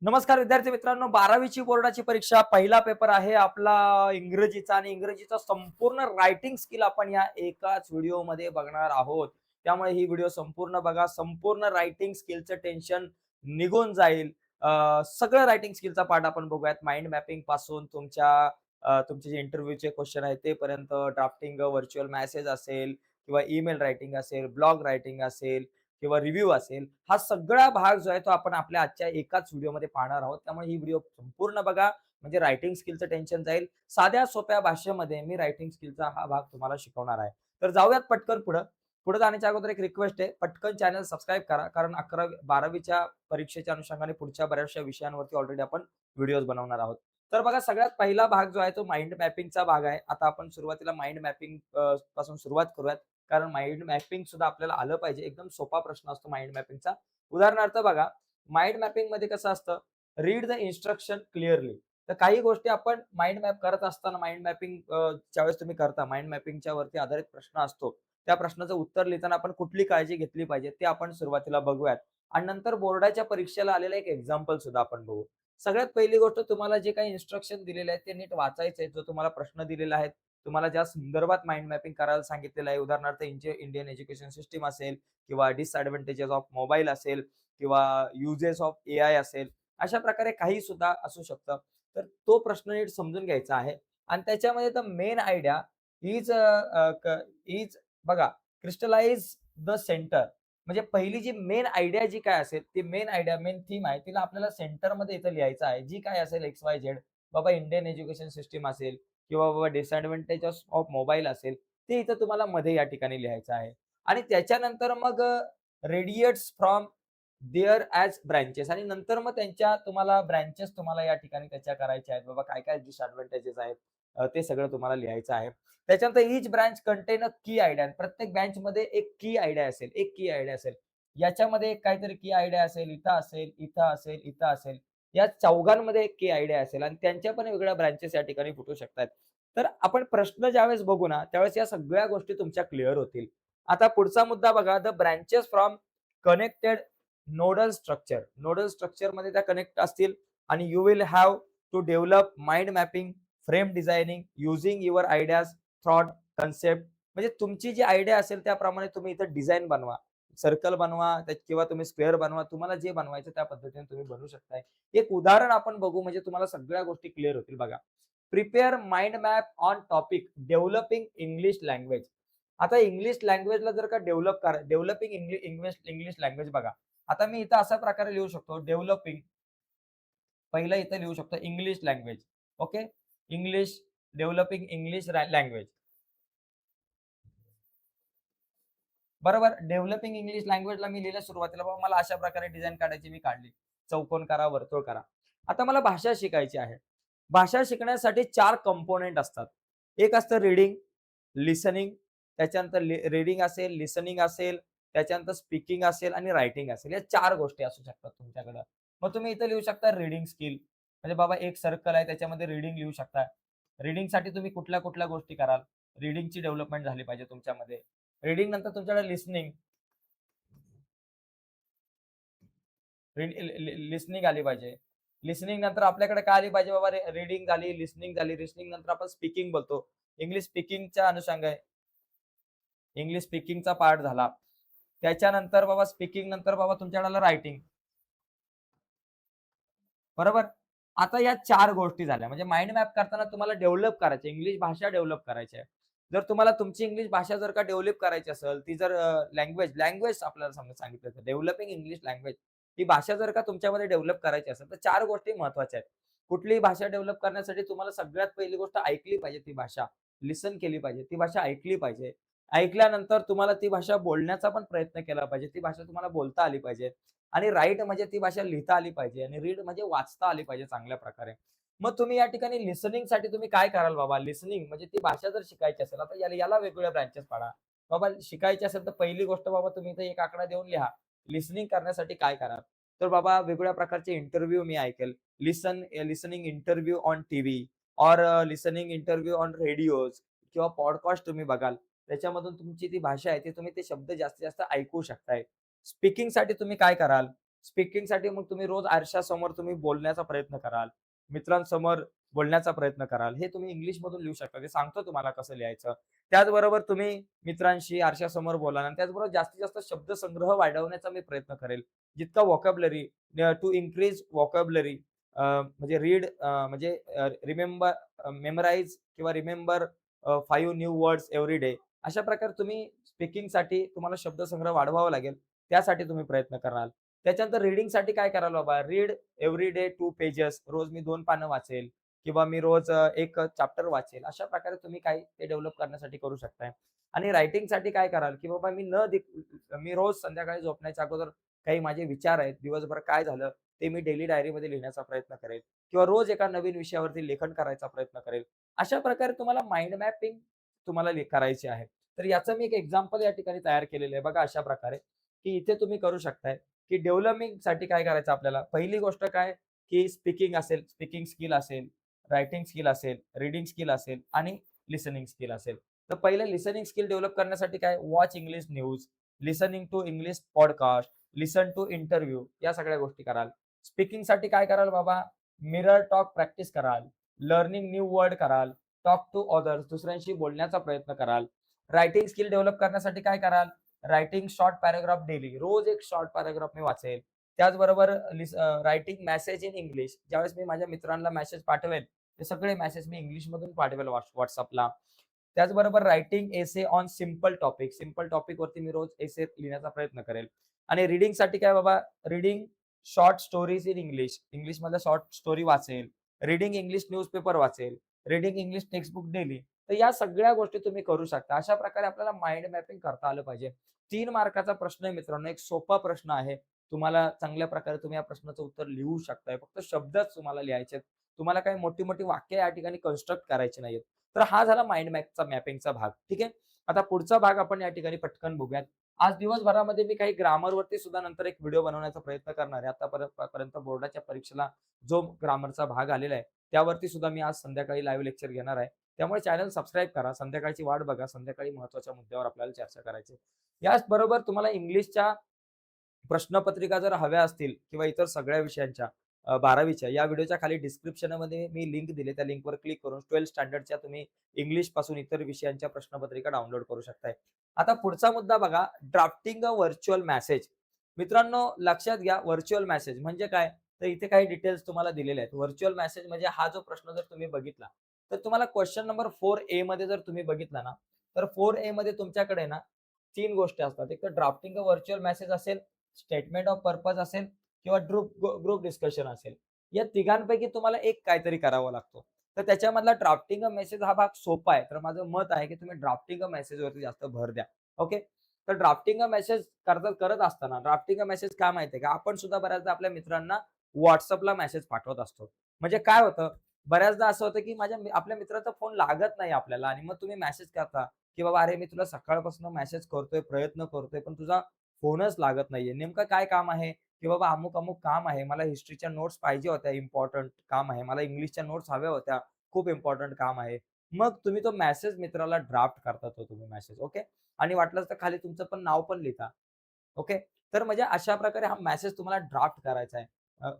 नमस्कार विद्यार्थी मित्रांनो, 12वी बोर्डाची परीक्षा पहिला पेपर आहे आपला इंग्रजीचा आणि इंग्रजीचा संपूर्ण रायटिंग स्किल आपण या एकाच व्हिडिओमध्ये बघणार आहोत. त्यामुळे ही व्हिडिओ संपूर्ण बघा. संपूर्ण रायटिंग स्किलचं टेन्शन निघून जाईल. सगळं रायटिंग स्किलचा पार्ट आपण बघूयात. माइंड मॅपिंग पासून तुमचे जे इंटरव्ह्यूचे क्वेश्चन आहेत ते पर्यंत, ड्राफ्टिंग व्हर्च्युअल मेसेज असेल किंवा ईमेल रायटिंग असेल, ब्लॉग रायटिंग असेल किंवा रिव्ह्यू असेल, हा सगळा भाग जो आहे तो आपण आपल्या आजच्या एकाच व्हिडिओमध्ये पाहणार आहोत. त्यामुळे ही व्हिडिओ संपूर्ण बघा, म्हणजे रायटिंग स्किलचं टेन्शन जाईल. साध्या सोप्या भाषेमध्ये मी रायटिंग स्किलचा हा भाग तुम्हाला शिकवणार आहे. तर जाऊयात पटकन पुढं. पुढे जाण्याच्या अगोदर एक रिक्वेस्ट आहे, पटकन चॅनल सबस्क्राईब करा. कारण 11वी-12वीच्या परीक्षेच्या अनुषंगाने पुढच्या बऱ्याचशा विषयांवरती ऑलरेडी आपण व्हिडिओज बनवणार आहोत. तर बघा, सगळ्यात पहिला भाग जो आहे तो माइंड मॅपिंगचा भाग आहे. आता आपण सुरुवातीला माइंड मॅपिंग पासून सुरुवात करूयात. कारण माइंड मॅपिंग सुद्धा आपल्याला आलं पाहिजे. एकदम सोपा प्रश्न असतो माइंड मॅपिंगचा. उदाहरणार्थ बघा, माइंड मॅपिंग मध्ये कसं असतं, रीड द इन्स्ट्रक्शन क्लिअरली. तर काही गोष्टी आपण माइंड मॅप करत असताना, माइंड मॅपिंग ज्यावेळेस तुम्ही करता, माइंड मॅपिंगच्या वरती आधारित प्रश्न असतो. त्या प्रश्नाचं उत्तर लिहिताना आपण कुठली काळजी घेतली पाहिजे ते आपण सुरुवातीला बघूयात. आणि नंतर बोर्डाच्या परीक्षेला आलेलं एक एक्झाम्पल सुद्धा आपण बघू. सगळ्यात पहिली गोष्ट, तुम्हाला जे काही इन्स्ट्रक्शन दिलेले आहेत ते नीट वाचायचे आहेत. जो तुम्हाला प्रश्न दिलेला आहे, तुम्हाला ज्या संदर्भात माइंड मॅपिंग करायला सांगितलेलं आहे, उदाहरणार्थ इंडियन एज्युकेशन सिस्टम असेल किंवा डिसएडव्हांटेजेस ऑफ मोबाईल असेल किंवा युजेस ऑफ एआय असेल, अशा प्रकारे काही सुद्धा असू शकतं. तर तो प्रश्न नीट समजून घ्यायचा आहे. आणि त्याच्यामध्ये the main idea is is बघा, क्रिस्टलाइज द सेंटर. म्हणजे पहिली जी मेन आयडिया जी काय असेल, ती मेन आयडिया, मेन थीम आहे, तिला आपल्याला सेंटरमध्ये इथं लिहायचं आहे. जी काय असेल एक्स वाय झेड, बाबा इंडियन एज्युकेशन सिस्टम असेल किंवा बाबा डिसएडव्हांटेजेस ऑफ मोबाईल असेल, ते इथं तुम्हाला मध्ये या ठिकाणी लिहायचं आहे. आणि त्याच्यानंतर मग radiates from there as branches, आणि नंतर मग त्यांच्या तुम्हाला ब्रांचेस तुम्हाला या ठिकाणी त्याच्या करायच्या आहेत. बाबा काय-काय डिसएडव्हांटेजेस आहेत, ते सगळं तुम्हाला लिहायचं आहे. त्याच्यानंतर ईच ब्रांच कंटेन अ की आयडिया. प्रत्येक ब्रांचमध्ये एक की आयडिया असेल, एक की आयडिया असेल. याच्यामध्ये एक काहीतरी की आयडिया असेल, इथं असेल, इथं असेल, इथं असेल. या चौघांमध्ये एक की आयडिया असेल आणि त्यांच्या पण वेगळ्या ब्रांचेस या ठिकाणी फुटू शकतात. तर आपण प्रश्न ज्यावेळेस बघू ना, त्यावेळेस या सगळ्या गोष्टी तुमच्या क्लिअर होतील. आता पुढचा मुद्दा बघा, the branches from connected nodal structure. Nodal स्ट्रक्चरमध्ये त्या कनेक्ट असतील आणि you will have to develop mind mapping, frame designing, using your ideas, thought, concept. म्हणजे तुमची जी आयडिया असेल त्याप्रमाणे तुम्ही इथं डिझाइन बनवा. सर्कल बनवा किंवा तुम्ही स्क्वेअर बनवा. तुम्हाला जे बनवायचं त्या पद्धतीने तुम्ही बनवू शकताय. एक उदाहरण आपण बघू, म्हणजे तुम्हाला सगळ्या गोष्टी क्लिअर होतील बघा. Prepare mind map on topic developing English language. आता इंग्लिश लँग्वेजला जर का डेव्हलपिंग इंग्लिश इंग्लिश लँग्वेज बघा. आता मी इथं अशा प्रकारे लिहू शकतो, डेव्हलपिंग. पहिलं इथं लिहू शकतो English language. Okay. English, developing English language. बरोबर. डेव्हलपिंग इंग्लिश लँग्वेजला मी लिहिलं सुरुवातीला, बाबा मला अशा प्रकारे डिझाइन काढायची, मी काढली. चौकोन करा, वर्तुळ करा. आता मला भाषा शिकायची आहे. भाषा शिकण्यासाठी 4 कंपोनेंट असतात. एक असतं रीडिंग, लिसनिंग, त्याच्यानंतर रीडिंग असेल, लिसनिंग असेल, त्याच्यानंतर स्पीकिंग असेल आणि रायटिंग असेल. या 4 गोष्टी असू शकतात तुमच्याकडं. मग तुम्ही इथं लिहू शकता रीडिंग स्किल. म्हणजे बाबा एक सर्कल आहे, त्याच्यामध्ये रीडिंग लिहू शकता. रीडिंगसाठी तुम्ही कुठल्या-कुठल्या गोष्टी कराल? रीडिंगची डेव्हलपमेंट झाली पाहिजे तुमच्यामध्ये. रीडिंग नंतर तुमच्याकडे लिसनिंग, लिसनिंग आली पाहिजे. लिसनिंग नंतर आपल्याकडे काय आली पाहिजे बाबा, रीडिंग झाली, लिसनिंग झाली. लिसनिंग नंतर आपण स्पीकिंग बोलतो. इंग्लिश स्पीकिंगच्या अनुषंग आहे. इंग्लिश स्पीकिंगचा पार्ट झाला. त्याच्यानंतर बाबा स्पीकिंग नंतर बाबा तुमच्याकडे आलं रायटिंग. बरोबर? आता या 4 गोष्टी झाल्या. म्हणजे माइंड मॅप करताना तुम्हाला डेव्हलप करायची इंग्लिश भाषा डेव्हलप करायची आहे. जर तुम्हाला तुमची इंग्लिश भाषा जर का डेव्हलप करायची असेल, ती जर लँग्वेज आपल्याला सांगितलं तर डेव्हलपिंग इंग्लिश लँग्वेज, ही भाषा जर का तुमच्यामध्ये डेव्हलप करायची असेल, तर 4 गोष्टी महत्त्वाच्या आहेत. कुठलीही भाषा डेव्हलप करण्यासाठी तुम्हाला सगळ्यात पहिली गोष्ट ऐकली पाहिजे ती भाषा. लिसन केली पाहिजे. ती भाषा ऐकली पाहिजे. ऐकल्यानंतर तुम्हाला ती भाषा बोलण्याचा पण प्रयत्न केला पाहिजे. ती भाषा तुम्हाला बोलता आली पाहिजे. आणि राईट म्हणजे ती भाषा लिहिता आली पाहिजे आणि रीड म्हणजे वाचता आली पाहिजे चांगल्या प्रकारे. मग तुम्ही या ठिकाणी लिसनिंगसाठी तुम्ही काय कराल बाबा? लिसनिंग म्हणजे ती भाषा जर शिकायची असेल, आता याला याला वेगवेगळ्या ब्रांचेस पाडा. बाबा शिकायची असेल तर पहिली गोष्ट बाबा तुम्ही इथे एक आकडा देऊन लिहा. लिसनिंग करण्यासाठी काय कराल? तर बाबा वेगवेगळ्या प्रकारचे इंटरव्ह्यू मी ऐकेल. Listening interview on TV or listening interview on radios किंवा पॉडकास्ट तुम्ही बघाल. त्याच्यामधून तुमची ती भाषा आहे, ती तुम्ही ते शब्द जास्तीत जास्त ऐकू शकताय. स्पीकिंगसाठी तुम्ही काय कराल? स्पीकिंगसाठी मग तुम्ही रोज आरशासमोर तुम्ही बोलण्याचा प्रयत्न कराल, मित्रांसमोर बोलण्याचा प्रयत्न कराल. हे तुम्ही इंग्लिशमधून लिहू शकता. ते सांगतो तुम्हाला कसं लिहायचं. त्याचबरोबर तुम्ही मित्रांशी आरशासमोर बोलाल आणि त्याचबरोबर जास्तीत जास्त शब्दसंग्रह वाढवण्याचा मी प्रयत्न करेल. जितका व्होकॅब्युलरी टू इन्क्रीज व्होकॅब्युलरी म्हणजे म्हणजे रिमेंबर मेमराइज किंवा remember 5 new words every day. अशा प्रकारे तुम्ही स्पीकिंगसाठी तुम्हाला शब्दसंग्रह वाढवावा लागेल. त्यासाठी तुम्ही प्रयत्न कराल. त्याच्यानंतर रीडिंगसाठी काय कराल बाबा, रीड एव्हरी डे 2 पेजेस. रोज मी 2 पानं वाचेल किंवा मी रोज 1 चॅप्टर वाचेल. अशा प्रकारे तुम्ही काही ते डेव्हलप करण्यासाठी करू शकताय. आणि रायटिंगसाठी काय कराल, की बाबा मी रोज संध्याकाळी झोपण्याच्या अगोदर काही माझे विचार आहेत, दिवसभर काय झालं ते मी डेली डायरीमध्ये लिहिण्याचा प्रयत्न करेल किंवा रोज एका नवीन विषयावरती लेखन करायचा प्रयत्न करेल. अशा प्रकारे तुम्हाला माइंड मॅपिंग करायची आहे. तर याचं मी एक एक्झाम्पल या ठिकाणी तयार केलेलं आहे. बघा अशा प्रकारे, की इथे तुम्ही करू शकताय, की डेव्हलपिंगसाठी काय करायचं आपल्याला. पहिली गोष्ट काय, की स्पीकिंग स्किल असेल, रायटिंग स्किल असेल, रीडिंग स्किल असेल आणि लिसनिंग स्किल असेल. तर पहिले लिसनिंग स्किल डेव्हलप करण्यासाठी काय, watch English news, listening to English podcast, listen to interview या सगळ्या गोष्टी कराल. स्पीकिंगसाठी काय कराल बाबा, मिरर टॉक प्रॅक्टिस कराल, लर्निंग न्यू वर्ड कराल, टॉक टू अदर्स दुसऱ्यांशी बोलण्याचा प्रयत्न कराल. रायटिंग स्किल डेव्हलप करण्यासाठी काय कराल, रायटिंग शॉर्ट पॅराग्राफ डेली, रोज एक शॉर्ट पॅराग्राफ मी वाचेल. त्याचबरोबर रायटिंग मेसेज इन इंग्लिश, ज्यावेळेस मी माझ्या मित्रांना मेसेज पाठवेल, ते सगळे मेसेज मी इंग्लिशमधून पाठवेल WhatsAppला. त्याचबरोबर writing essay on simple topic वरती मी रोज एसे लिहिण्याचा प्रयत्न करेल. आणि रीडिंगसाठी काय बाबा, reading short stories in English, इंग्लिशमधल्या शॉर्ट स्टोरी वाचेल, रीडिंग इंग्लिश न्यूजपेपर वाचेल, reading English text book daily. तर या सगळ्या गोष्टी तुम्ही करू शकता. अशा प्रकारे आपल्याला माइंड मॅपिंग करता आलं पाहिजे. 3 मार्काचा प्रश्न आहे मित्रांनो, एक सोपा प्रश्न आहे. तुम्हाला चांगल्या प्रकारे तुम्ही या प्रश्नाचं उत्तर लिहू शकताय. फक्त शब्दच तुम्हाला लिहायचे आहेत. तुम्हाला काही मोठी-मोठी वाक्य या ठिकाणी कन्स्ट्रक्ट करायची नाहीयेत. तर हा झाला माइंड मॅपचा मॅपिंगचा भाग. ठीक आहे. आता पुढचा भाग आपण या ठिकाणी पटकन बघूयात. आज दिवसभरामध्ये मी काही ग्रामरवरती सुद्धा नंतर एक व्हिडिओ बनवण्याचा प्रयत्न करणार आहे. आतापर्यंत बोर्डाच्या परीक्षेला जो ग्रामरचा भाग आलेला आहे, त्यावरती सुद्धा मी आज संध्याकाळी लाईव्ह लेक्चर घेणार आहे. त्यामुळे चॅनल सबस्क्राईब करा. संध्याकाळची वाट बघा. संध्याकाळी महत्त्वाच्या मुद्द्यावर आपल्याला चर्चा करायची आहे. याचबरोबर तुम्हाला इंग्लिशच्या प्रश्नपत्रिका जर हव्या असतील किंवा इतर सगळ्या विषयांच्या 12वीच्या या व्हिडिओच्या खाली डिस्क्रिप्शनमध्ये मी लिंक दिली. त्या लिंकवर क्लिक करून 12th स्टँडर्डच्या तुम्ही इंग्लिश पासून इतर विषयांच्या प्रश्नपत्रिका डाउनलोड करू शकताय. आता पुढचा मुद्दा बघा, ड्राफ्टिंग अ व्हर्चुअल मेसेज. मित्रांनो लक्षात घ्या, व्हर्चुअल मेसेज म्हणजे काय? तर इथे काही डिटेल्स तुम्हाला दिलेले आहेत. व्हर्चुअल मेसेज म्हणजे हा जो प्रश्न जर तुम्ही बघितला, तर तुम्हाला क्वेश्चन नंबर 4A मध्ये जर तुम्ही बघितला ना, तर 4A मध्ये तुमच्याकडे ना 3 गोष्टी असतात. एक तर ड्राफ्टिंग अ व्हर्चुअल मेसेज असेल, स्टेटमेंट ऑफ पर्पज असेल किंवा ग्रुप डिस्कशन असेल. या तिघांपैकी तुम्हाला एक काहीतरी करावा लागतो. तर त्याच्यामधला ड्राफ्टिंग अ मेसेज हा भाग सोपा आहे. तर माझं मत आहे, की तुम्ही ड्राफ्टिंग अ मेसेजवरती जास्त भर द्या. ओके. तर ड्राफ्टिंग अ मेसेज करत असताना ड्राफ्टिंग अ मेसेज का माहिती का? आपण सुद्धा बऱ्याचदा आपल्या मित्रांना WhatsAppला मेसेज पाठवत असतो. म्हणजे काय होतं, बऱ्याचदा असं होतं, की आपल्या मित्राचा फोन लागत नाही आपल्याला आणि मग तुम्ही मेसेज करता, की "बाबा अरे, मी तुला सकाळपासून मेसेज करतोय, प्रयत्न करतोय, पण तुझा फोनच लागत नाहीये. नेमकं काय काम आहे?" की "बाबा अमुक-अमुक काम आहे. मला हिस्ट्रीच्या नोट्स पाहिजे होत्या, इम्पोर्टंट काम आहे. मला इंग्लिशच्या नोट्स हव्या होत्या, खूप इम्पोर्टंट काम आहे." मग तुम्ही तो मेसेज मित्राला ड्राफ्ट करता तो तुम्ही मेसेज. ओके. आणि वाटलंच तर खाली तुमचं पण नाव पण लिहिता. ओके. तर म्हणजे अशा प्रकारे हा मेसेज तुम्हाला ड्राफ्ट करायचा आहे.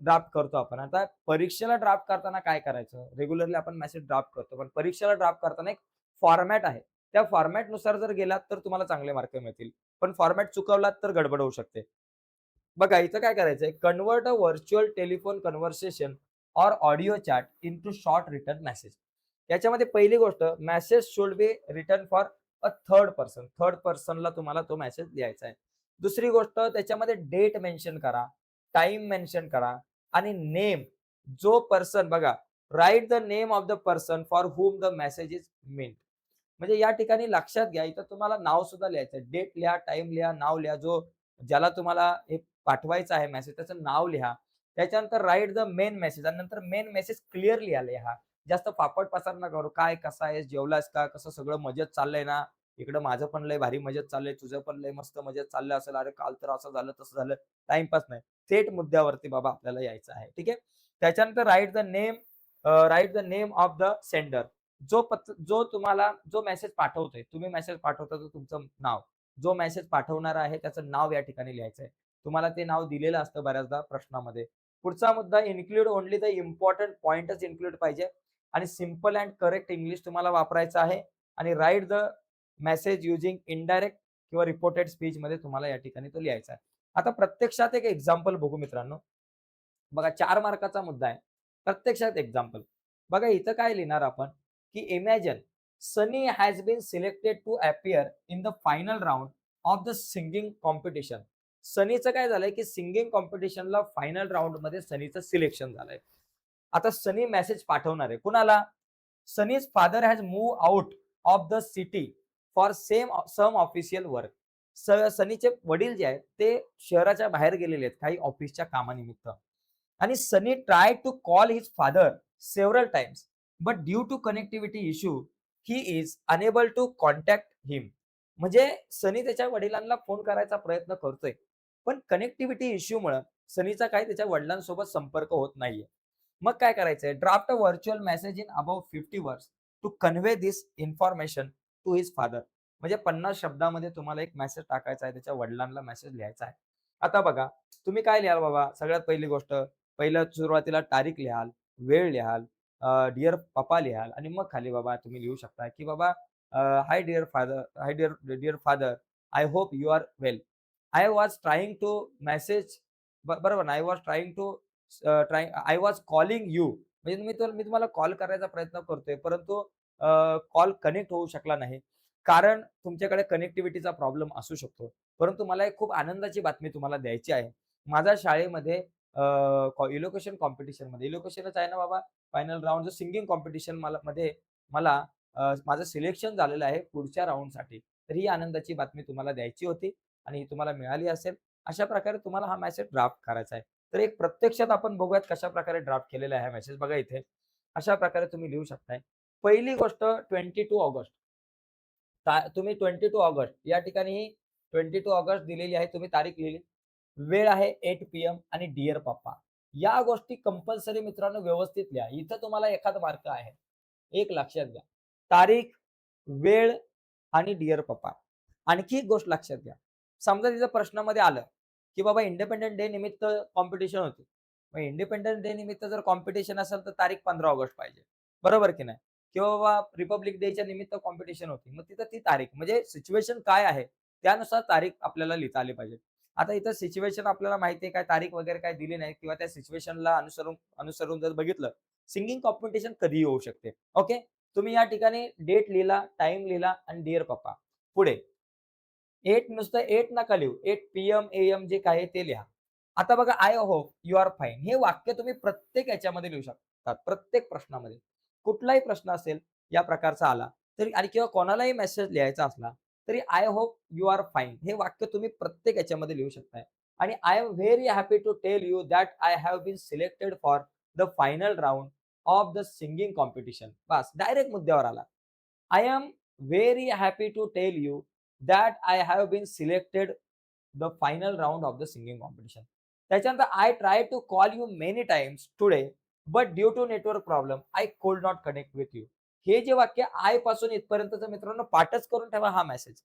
ड्राफ्ट करतो आपण. आता परीक्षेला ड्राफ्ट करताना काय करायचं? रेग्युलरली आपण मेसेज ड्राफ्ट करतो. पण परीक्षेला ड्राफ्ट करताना एक फॉर्मॅट आहे. त्या फॉर्मॅटनुसार जर गेलात तर तुम्हाला चांगले मार्क मिळतील. पण फॉर्मॅट चुकवलात तर गडबड होऊ शकते. बघा इथं काय करायचंय, convert a virtual telephone conversation or audio chat into short written message. याच्यामध्ये पहिली गोष्ट, message should be written for a third person. Third पर्सनला तुम्हाला तो मेसेज लिहायचा आहे. दुसरी गोष्ट, त्याच्यामध्ये डेट मेन्शन करा, टाइम मेन्शन करा आणि नेम. जो पर्सन बघा, write the name of the person for whom the message is meant. म्हणजे या ठिकाणी लक्षात घ्या, इथं तुम्हाला नाव सुद्धा लिहायचं आहे. डेट लिहा, टाइम लिहा, नाव लिहा. ज्याला तुम्हाला हे पाठवायचा आहे मेसेज त्याचं नाव लिहा. त्याच्यानंतर राइट द मेन मेसेज आणि नंतर मेन मेसेज क्लिअरली लिहा. जास्त फापट पसार नका करू. काय, कसा आहेस, जेवलास का, कसं सगळं मजेत चाललंय ना? इकडं माझं पण लय भारी मजेत चाललंय, तुझं पण लय मस्त मजेत चाललं असेल. अरे काल तर असं झालं, तसं झालं. टाईमपास नाही. थेट मुद्द्यावरती बाबा आपल्याला यायचं आहे. ठीक आहे. त्याच्यानंतर right the name of the sender. जो मेसेज पाठवतोय, तुम्ही मेसेज पाठवता तर तुमचं नाव. जो मेसेज पाठवणारा आहे त्याचं नाव या ठिकाणी लिहायचं आहे. तुम्हाला ते नाव दिलेलं असतं बऱ्याचदा प्रश्नामध्ये. पुढचा मुद्दा इन्क्लूड ओन्ली द इम्पोर्टंट पॉइंटच इन्क्लूड पाहिजे आणि सिंपल अँड करेक्ट इंग्लिश तुम्हाला वापरायचं आहे आणि write the message using indirect किंवा रिपोर्टेड स्पीच मध्ये तुम्हाला या ठिकाणी तो लिहायचा आहे. आता प्रत्यक्षात एक एक्झाम्पल बघू मित्रांनो. बघा 4 मार्काचा मुद्दा आहे. प्रत्यक्षात एक्झाम्पल. बघा इथं काय लिहिणार आपण, की imagine Sunny has been selected to appear in the final round of the singing competition. सनीचं काय झालंय, की सिंगिंग कॉम्पिटिशनला फायनल राउंडमध्ये सनीचं सिलेक्शन झालंय. आता सनी मेसेज पाठवणार आहे. कुणाला? Sunny's father has move out of the city for some official work. सनीचे वडील जे आहेत ते शहराच्या बाहेर गेलेले आहेत काही ऑफिसच्या कामानिमित्त. आणि Sunny try to call his father several times but due to connectivity issue he is unable to contact him. म्हणजे सनी त्याच्या वडिलांना फोन करायचा प्रयत्न करतोय, पण कनेक्टिव्हिटी इश्यूमुळे सनीचा काही त्याच्या वडिलांसोबत संपर्क होत नाहीये. मग काय करायचंय? Draft a virtual message in about 50 words to convey this information to his father. म्हणजे 50 शब्दामध्ये तुम्हाला एक मेसेज टाकायचा आहे, त्याच्या वडिलांना मेसेज लिहायचा आहे. आता बघा, तुम्ही काय लिहाल बाबा? सगळ्यात पहिली गोष्ट, पहिलं सुरुवातीला तारीख लिहाल, वेळ लिहाल, डिअर पप्पा लिहाल आणि मग खाली बाबा तुम्ही लिहू शकता, की बाबा hi dear father, hi dear dear father, I hope you are well. I was trying to message बरोबर ना? I was trying to I was calling you. म्हणजे मी तुम्हाला कॉल करायचा प्रयत्न करतोय, परंतु कॉल कनेक्ट होऊ शकला नाही. कारण तुमच्याकडे कनेक्टिव्हिटीचा प्रॉब्लेम असू शकतो. परंतु मला एक खूप आनंदाची बातमी तुम्हाला द्यायची आहे. माझ्या शाळेमध्ये इलोक्युशन कॉम्पिटिशनमध्ये इलोक्युशनच आहे ना बाबा, फायनल राउंड सिंगिंग कॉम्पिटिशन मला माझं सिलेक्शन झालेलं आहे पुढच्या राउंडसाठी. तर ही आनंदाची बातमी तुम्हाला द्यायची होती आणि ही तुम्हाला मिळाली असेल. अशा प्रकारे तुम्हाला हा मेसेज ड्राफ्ट करायचा आहे. तर एक प्रत्यक्षात आपण बघूयात कशाप्रकारे ड्राफ्ट केलेला आहे हा मेसेज. बघा इथे, अशा प्रकारे तुम्ही लिहू शकताय. पहिली गोष्ट 22 ऑगस्ट. तुम्ही 22 ऑगस्ट या ठिकाणी 22 ऑगस्ट दिलेली आहे. तुम्ही तारीख लिहिली. वेळ आहे 8 PM आणि डिअर पप्पा. या गोष्टी कंपल्सरी मित्रांनो व्यवस्थित लिहा. इथं तुम्हाला एखादा मार्क आहे. एक लक्षात घ्या. तारीख, वेळ आणि डिअर पप्पा. आणखी एक गोष्ट लक्षात घ्या. समजा तिथं प्रश्नामध्ये आलं, की बाबा इंडिपेंडन्स डे निमित्त कॉम्पिटिशन होती. मग इंडिपेंडन्स डे निमित्त जर कॉम्पिटिशन असेल तर तारीख 15 ऑगस्ट पाहिजे. बरोबर की नाही? किंवा बाबा रिपब्लिक डेच्या निमित्त कॉम्पिटिशन होती. मग तिथं ती तारीख म्हणजे सिच्युएशन काय आहे त्यानुसार तारीख आपल्याला लिहिता आली पाहिजे. आता इथं सिच्युएशन आपल्याला माहिती आहे काय तारीख वगैरे काय दिली नाही किंवा त्या सिच्युएशनला अनुसरून अनुसरून जर बघितलं, सिंगिंग कॉम्पिटिशन कधीही होऊ शकते. ओके. तुम्ही या ठिकाणी डेट लिहिला, टाइम लिहिला आणि डिअर पप्पा. पुढे 8 नुसतं 8 नका लिहू. 8 PM, AM जे काय आहे ते लिहा. आता बघा I hope you are fine. हे वाक्य तुम्ही प्रत्येक याच्यामध्ये लिहू शकता. प्रत्येक प्रश्नामध्ये. कुठलाही प्रश्न असेल या प्रकारचा आला तरी आणि किंवा कोणालाही मेसेज लिहायचा असला तरी I hope you are fine हे वाक्य तुम्ही प्रत्येक याच्यामध्ये लिहू शकताय. आणि I am very happy to tell you that I have been selected for the final round of the singing competition. बस डायरेक्ट मुद्द्यावर आला. I am very happy to tell you that I have been selected the final round of the singing competition. त्याच्यानंतर I try to call you many times today but due to network problem I could not connect with you. हे जे वाक्य I पासून इथपर्यंतचं मित्रांनो पाठच करून ठेवा हा मेसेज.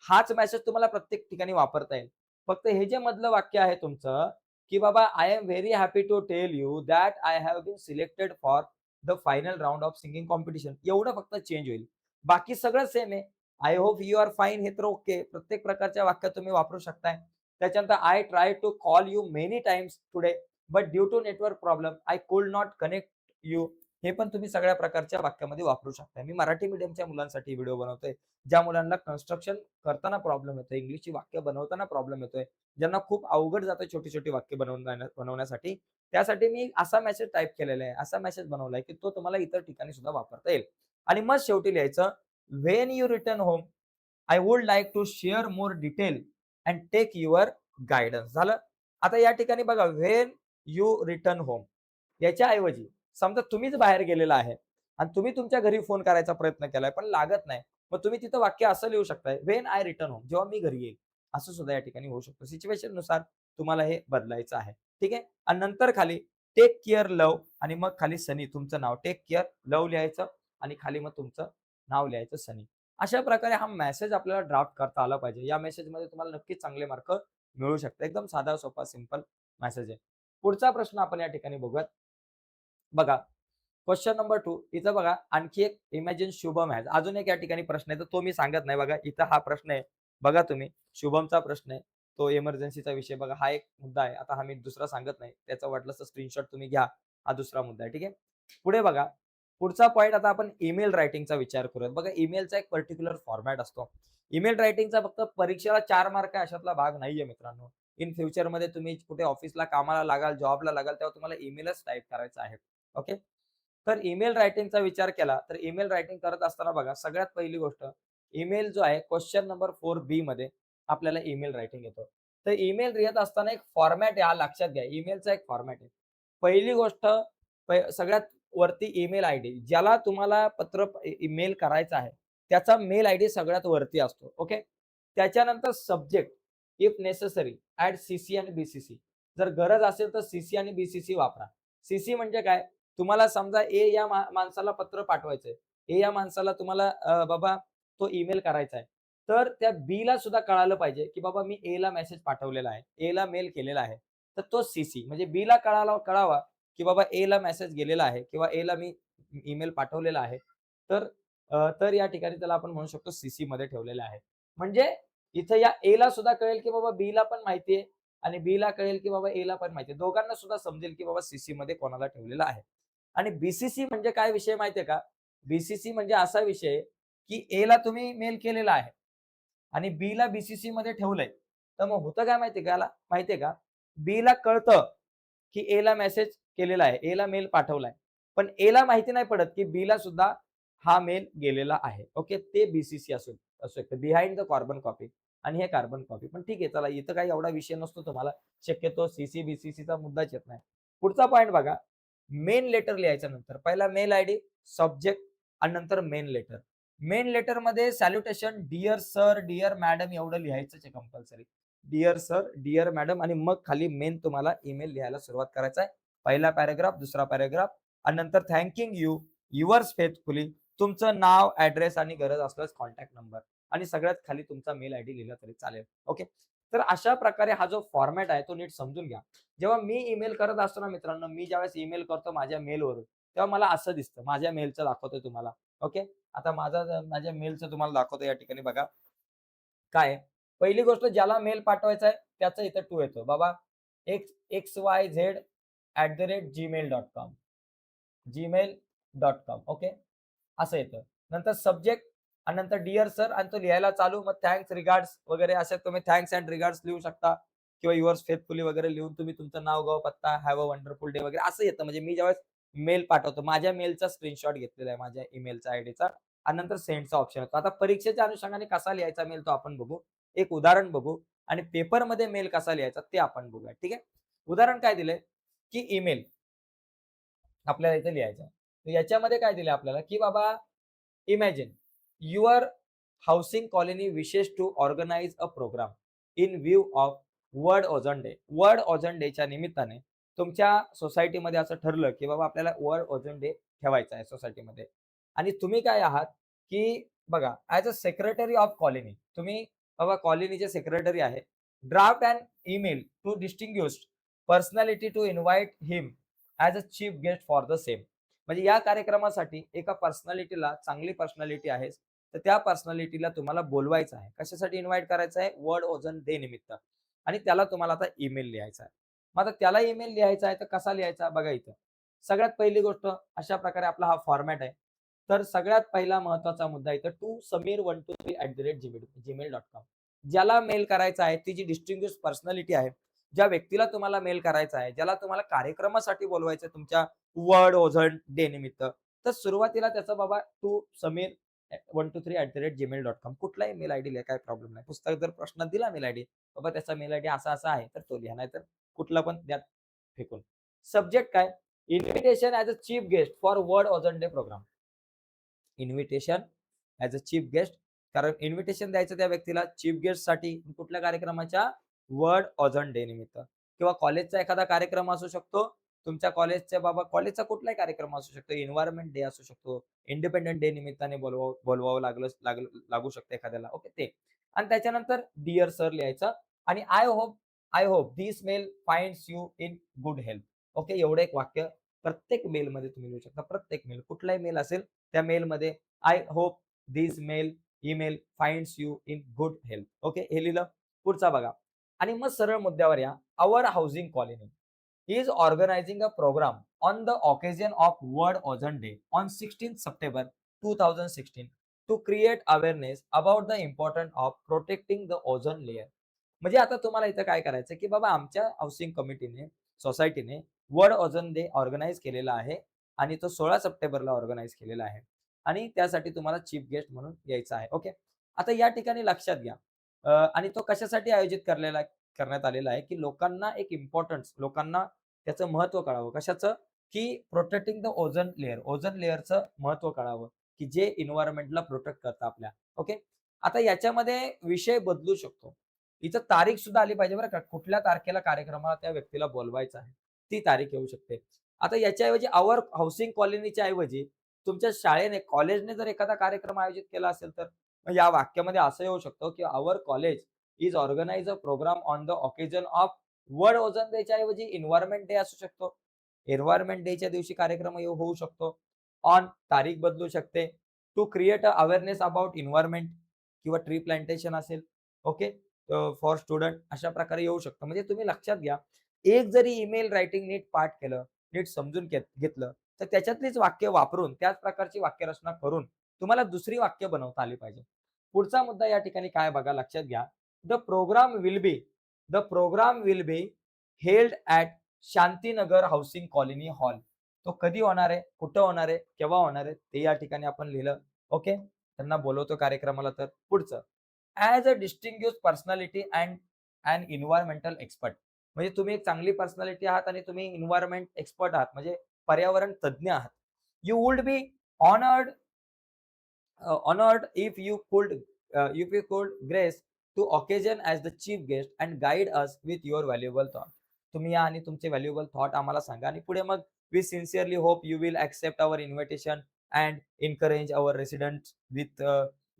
हाच मेसेज तुम्हाला प्रत्येक ठिकाणी वापरता येईल. फक्त हे जे मधलं वाक्य आहे तुमचं, की बाबा I am very happy to tell you that I have been selected for the final round of singing competition एवढं फक्त चेंज होईल. बाकी सगळं सेम आहे. I hope you are fine हे तर ओके. प्रत्येक प्रकारच्या वाक्यात तुम्ही वापरू शकताय. त्याच्यानंतर I try to call you many times today but due to network problem I could not connect you. हे पण तुम्ही सगळ्या प्रकारच्या वाक्यामध्ये वापरू शकता. मी मराठी मीडियमच्या मुलांसाठी व्हिडिओ बनवतोय. ज्या मुलांना कन्स्ट्रक्शन करताना प्रॉब्लेम येतोय, इंग्लिशची वाक्य बनवताना प्रॉब्लेम येतोय, ज्यांना खूप अवघड जातं छोटी-छोटी वाक्य बनवण्यासाठी, त्यासाठी मी असा मेसेज टाइप केलेला आहे, असा मेसेज बनवलाय, की तो तुम्हाला इतर ठिकाणी सुद्धा वापरता येईल. आणि मग शेवटी लिहायचं, "when you return home, I would like to share more detail and take your guidance." झालं. आता या ठिकाणी बघा, "व्हेन यू रिटर्न होम" याच्या ऐवजी समजा तुम्हीच बाहेर गेलेला आहे आणि तुम्ही तुमच्या घरी फोन करायचा प्रयत्न केलाय, पण लागत नाही. मग तुम्ही तिथं वाक्य असं लिहू शकताय, "व्हेन आय रिटर्न होम" जेव्हा मी घरी येईल. असं सुद्धा या ठिकाणी होऊ शकतं. सिच्युएशननुसार तुम्हाला हे बदलायचं आहे. ठीक आहे. आणि नंतर खाली टेक केअर लव्ह आणि मग खाली सनी तुमचं नाव टेक केअर लव्ह लिहायचं आणि खाली मग तुमचं नाव लिहायचं सनी. अशा प्रकारे हा मेसेज आपल्याला ड्राफ्ट करता आला पाहिजे. या मेसेजमध्ये तुम्हाला नक्कीच चांगले मार्क मिळू शकतं. एकदम साधा सोपा सिंपल मेसेज आहे. पुढचा प्रश्न आपण या ठिकाणी बघूयात. बघा क्वेश्चन नंबर 2 इथं बघा आणखी एक इमॅजिन शुभम आहे. अजून एक या ठिकाणी प्रश्न आहे, तर तो मी सांगत नाही बघा. इथं हा प्रश्न आहे. बघा तुम्ही शुभमचा प्रश्न आहे. तो इमर्जन्सीचा विषय बघा हा एक मुद्दा आहे. आता हा मी दुसरा सांगत नाही. त्याचा वाटलंच तर स्क्रीनशॉट तुम्ही घ्या. हा दुसरा मुद्दा आहे. ठीक आहे. पुढे बघा. पुढचा पॉइंट आता आपण ईमेल रायटिंगचा विचार करूयात. बघा ईमेलचा एक पर्टिक्युलर फॉर्मॅट असतो. ईमेल रायटिंगचा फक्त परीक्षेला 4 मार्क आहे अशातला भाग नाहीये मित्रांनो. इन फ्युचरमध्ये तुम्ही कुठे ऑफिसला कामाला लागाल, जॉबला लागाल तेव्हा तुम्हाला ईमेलच टाइप करायचा आहे. ओके. तर ईमेल रायटिंगचा विचार केला तर ईमेल रायटिंग करत असताना बघा सगळ्यात पहिली गोष्ट ईमेल जो आहे क्वेश्चन नंबर 4 मध्ये आपल्याला ईमेल रायटिंग येतो. तर ईमेल लिहित असताना एक फॉर्मॅट आहे हा लक्षात घ्या. ईमेलचा एक फॉर्मॅट आहे. पहिली गोष्ट सगळ्यात वरती ईमेल आयडी ज्याला तुम्हाला पत्र ईमेल करायचा आहे त्याचा मेल आयडी सगळ्यात वरती असतो. ओके. त्याच्यानंतर subject if necessary add CC आणि बीसीसी. जर गरज असेल तर सीसी आणि बीसीसी वापरा. सीसी म्हणजे काय? तुम्हाला समजा ए या माणसाला पत्र पाठवायचंय. ए या माणसाला तुम्हाला बाबा तो ईमेल करायचा आहे. तर त्या बीला सुद्धा कळालं पाहिजे, की बाबा मी एला मेसेज पाठवलेला आहे. एला मेल केलेला आहे. तर तो सीसी म्हणजे बीला कळावा, की बाबा एला मेसेज गेलेला आहे किंवा एला मी ईमेल पाठवलेला आहे. तर या ठिकाणी त्याला आपण म्हणू शकतो सीसी मध्ये ठेवलेलं आहे. म्हणजे इथं या एला सुद्धा कळेल, की बाबा बीला पण माहिती आहे आणि बीला कळेल, की बाबा एला पण माहिती आहे. दोघांना सुद्धा समजेल, की बाबा सीसी मध्ये कोणाला ठेवलेलं आहे. आणि बीसीसी म्हणजे काय विषय माहितीये का? बीसीसी म्हणजे असा विषय, की एला तुम्ही मेल केलेला आहे आणि बीला बीसीसी मध्ये ठेवलंय. तर मग होतं काय माहितीये का? बीला कळतं, की एला मेसेज केलेला आहे. एला मेल पाठवलाय. पण एला माहिती नाही पडत, की बीला सुद्धा हा मेल गेलेला आहे. ओके. ते बीसीसी असू असू शकतं. बिहाइंड द कार्बन कॉपी आणि हे कार्बन कॉपी. पण ठीक आहे चला इथं काही एवढा विषय नसतो तुम्हाला. शक्यतो सीसी, बीसीसीचा मुद्दाच येत नाही. पुढचा पॉइंट बघा. मेन लेटर लिहायच्या नंतर पहिला मेल आयडी, सब्जेक्ट आणि नंतर मेन लेटर. मेन लेटरमध्ये salutation dear sir, dear madam एवढं लिहायचंच आहे compulsory. Dear sir, dear madam आणि मग खाली मेन तुम्हाला ईमेल लिहायला सुरुवात करायचा आहे. पहिला पॅराग्राफ, दुसरा पॅराग्राफ आणि नंतर थँकिंग यू, युअर्स फेथफुली तुमचं नाव, ॲड्रेस आणि गरज असल्यास कॉन्टॅक्ट नंबर आणि सगळ्यात खाली तुमचा मेल आयडी लिहिला तरी चालेल. ओके. तर अशा प्रकारे हा जो फॉर्मॅट आहे तो नीट समजून घ्या. जेव्हा मी ईमेल करत असतो ना मित्रांनो, मी ज्यावेळेस ईमेल करतो माझ्या मेलवरून, तेव्हा मला असं दिसतं. माझ्या मेलचं दाखवतोय तुम्हाला. ओके. आता माझ्या मेलचं तुम्हाला दाखवतो या ठिकाणी बघा. काय आहे? पहिली गोष्ट ज्याला मेल पाठवायचा आहे त्याचा इथं टू येतो. बाबा xyz@gmail.com gmail.com ओके. असं येतं. नंतर सब्जेक्ट आणि नंतर डिअर सर आणि तो लिहायला चालू. मग थँक्स, रिगार्ड्स वगैरे असे तुम्ही थँक्स अँड रिगार्ड्स लिहू शकता किंवा युअर्स फेथफुली वगैरे लिहून तुम्ही तुमचं नाव, गाव, पत्ता, हॅव अ वंडरफुल डे वगैरे असं येतं. म्हणजे मी ज्यावेळेस मेल पाठवतो, माझ्या मेलचा स्क्रीनशॉट घेतलेला आहे माझ्या ईमेलचा आयडीचा आणि नंतर सेंडचा ऑप्शन येतो. आता परीक्षेच्या अनुषंगाने कसा लिहायचा मेल तो आपण बघू. एक उदाहरण बघू आणि पेपरमध्ये मेल कसा लिहायचा ते आपण बघूया. ठीक आहे. उदाहरण काय दिलंय, की ईमेल आपल्याला इथे लिहायचं आहे. तर याच्यामध्ये काय दिलंय आपल्याला, की बाबा imagine your housing colony wishes to organise a programme in view of world ozone day. World ozone डेच्या निमित्ताने तुमच्या सोसायटीमध्ये असं ठरलं, की बाबा आपल्याला वर्ल्ड ओझोन डे ठेवायचा आहे सोसायटीमध्ये. आणि तुम्ही काय आहात, की बघा as a secretary of colony तुम्ही बाबा कॉलनीचे सेक्रेटरी आहे. Draft and email to distinguished personality to invite him as a chief guest for the same. म्हणजे या कार्यक्रमासाठी एका पर्सनॅलिटीला चांगली पर्सनॅलिटी आहे, तर त्या पर्सनॅलिटीला तुम्हाला बोलवायचं आहे. कशासाठी इन्व्हाइट करायचं आहे? वर्ल्ड ओझोन डे निमित्त आणि त्याला तुम्हाला आता ईमेल लिहायचा आहे. मग आता त्याला ईमेल लिहायचा आहे तर कसा लिहायचा बघा इथं. सगळ्यात पहिली गोष्ट अशा प्रकारे आपला हा फॉर्मॅट आहे. तर सगळ्यात पहिला महत्त्वाचा मुद्दा इथं टू samir123@gmail.com. ज्याला मेल करायचा आहे ती जी डिस्टिंग्विश्ड पर्सनॅलिटी आहे, ज्या व्यक्तीला तुम्हाला मेल करायचा आहे, ज्याला तुम्हाला कार्यक्रमासाठी बोलवायचं आहे तुमच्या वर्ल्ड ओझोन डे निमित्त, तर सुरुवातीला त्याचा बाबा टू samir123@gmail.com कुठलाही मेल आयडी लिहा काही प्रॉब्लेम नाही. पुस्तक जर प्रश्नात दिला मेल आयडी, बाबा त्याचा मेल आयडी असा-असा आहे, तर तो लिहा. नाहीतर कुठला पण द्या फेकून. सब्जेक्ट काय? Invitation as a chief guest for world ozone day programme. Invitation as a chief guest कारण इन्व्हिटेशन द्यायचं त्या व्यक्तीला चीफ गेस्टसाठी कुठल्या कार्यक्रमाच्या? वर्ल्ड ओझोन डे निमित्त किंवा कॉलेजचा एखादा कार्यक्रम असू शकतो. तुमच्या कॉलेजच्या बाबा कॉलेजचा कुठलाही कार्यक्रम असू शकतो. एन्व्हायर्नमेंट डे असू शकतो. इंडिपेंडन्स डे निमित्ताने बोलवावं लागू शकतं एखाद्याला. ओके ते. आणि त्याच्यानंतर डिअर सर लिहायचं आणि I hope this mail finds you in good health. Okay, एवढं एक वाक्य प्रत्येक मेलमध्ये तुम्ही लिहू शकता. प्रत्येक मेल, कुठलाही मेल असेल त्या मेलमध्ये I hope this email finds you in good health. Okay, हे लिहिलं. पुढचा बघा. आणि मग सरळ मुद्द्यावर या. Our housing colony is organizing a program on the occasion of World Ozone Day on 16th September 2016 to create awareness about the importance of protecting the ozone layer. म्हणजे आता तुम्हाला इथं काय करायचं की बाबा आमच्या हाऊसिंग कमिटीने, सोसायटीने वर्ल्ड ओझोन डे ऑर्गनाइज केलेला आहे आणि तो 16 सप्टेंबरला ऑर्गनाइज केलेला आहे आणि त्यासाठी तुम्हाला चीफ गेस्ट म्हणून यायचं आहे. ओके, आता या ठिकाणी लक्षात घ्या आणि तो कशासाठी आयोजित करण्यात आलेला आहे की लोकांना एक इम्पॉर्टन्स, लोकांना त्याचं महत्व कळावं. कशाचं? की प्रोटेक्टिंग द ओझोन लेअरचं महत्व कळावं, की जे एन्व्हायर्नमेंटला प्रोटेक्ट करतं आपल्या. ओके. आता याच्यामध्ये विषय बदलू शकतो. इथं तारीख सुद्धा आली पाहिजे बरं का. कुठल्या तारखेला कार्यक्रमाला त्या व्यक्तीला बोलवायचं आहे, ती तारीख येऊ शकते. आता याच्याऐवजी आवर हाऊसिंग कॉलनीच्या ऐवजी तुमच्या शाळेने, कॉलेजने जर एखादा कार्यक्रम आयोजित केला असेल तर मग या वाक्यामध्ये असं येऊ शकतं, की our college is organize a program on the occasion of world ozone डेच्या ऐवजी एन्व्हायर्नमेंट डे असू शकतो. एन्व्हायर्नमेंट डेच्या दिवशी कार्यक्रम होऊ शकतो. ऑन तारीख बदलू शकते. To create a awareness about environment किंवा ट्री प्लांटेशन असेल. ओके. फॉर स्टुडंट अशा प्रकारे येऊ शकतं. म्हणजे तुम्ही लक्षात घ्या, एक जरी ईमेल रायटिंग नीट पाठ केलं, नीट समजून घेतलं, तर त्याच्यातलीच वाक्य वापरून, त्याच प्रकारची वाक्यरचना करून तुम्हाला दुसरी वाक्य बनवता आली पाहिजे. पुढचा मुद्दा या ठिकाणी काय बघा, लक्षात घ्या. The programme will be the programme will be held at Shantinagar housing colony hall. तो कधी होणार आहे, कुठं होणार आहे, केव्हा होणार आहे, ते या ठिकाणी आपण लिहिलं. ओके. त्यांना बोलवतो कार्यक्रमाला. तर पुढचं, as a distinguish personality and and environmental expert. म्हणजे तुम्ही एक चांगली पर्सनॅलिटी आहात आणि तुम्ही एन्व्हायर्नमेंट एक्सपर्ट आहात, म्हणजे पर्यावरण तज्ञ आहात. You would be honoured if you could grace to occasion as the chief guest and guide us with your valuable thought. तुम्ही या आणि तुमचे व्हॅल्युएबल थॉट आम्हाला सांगा आणि पुढे मग we sincerely hope you will accept our invitation and encourage our residents with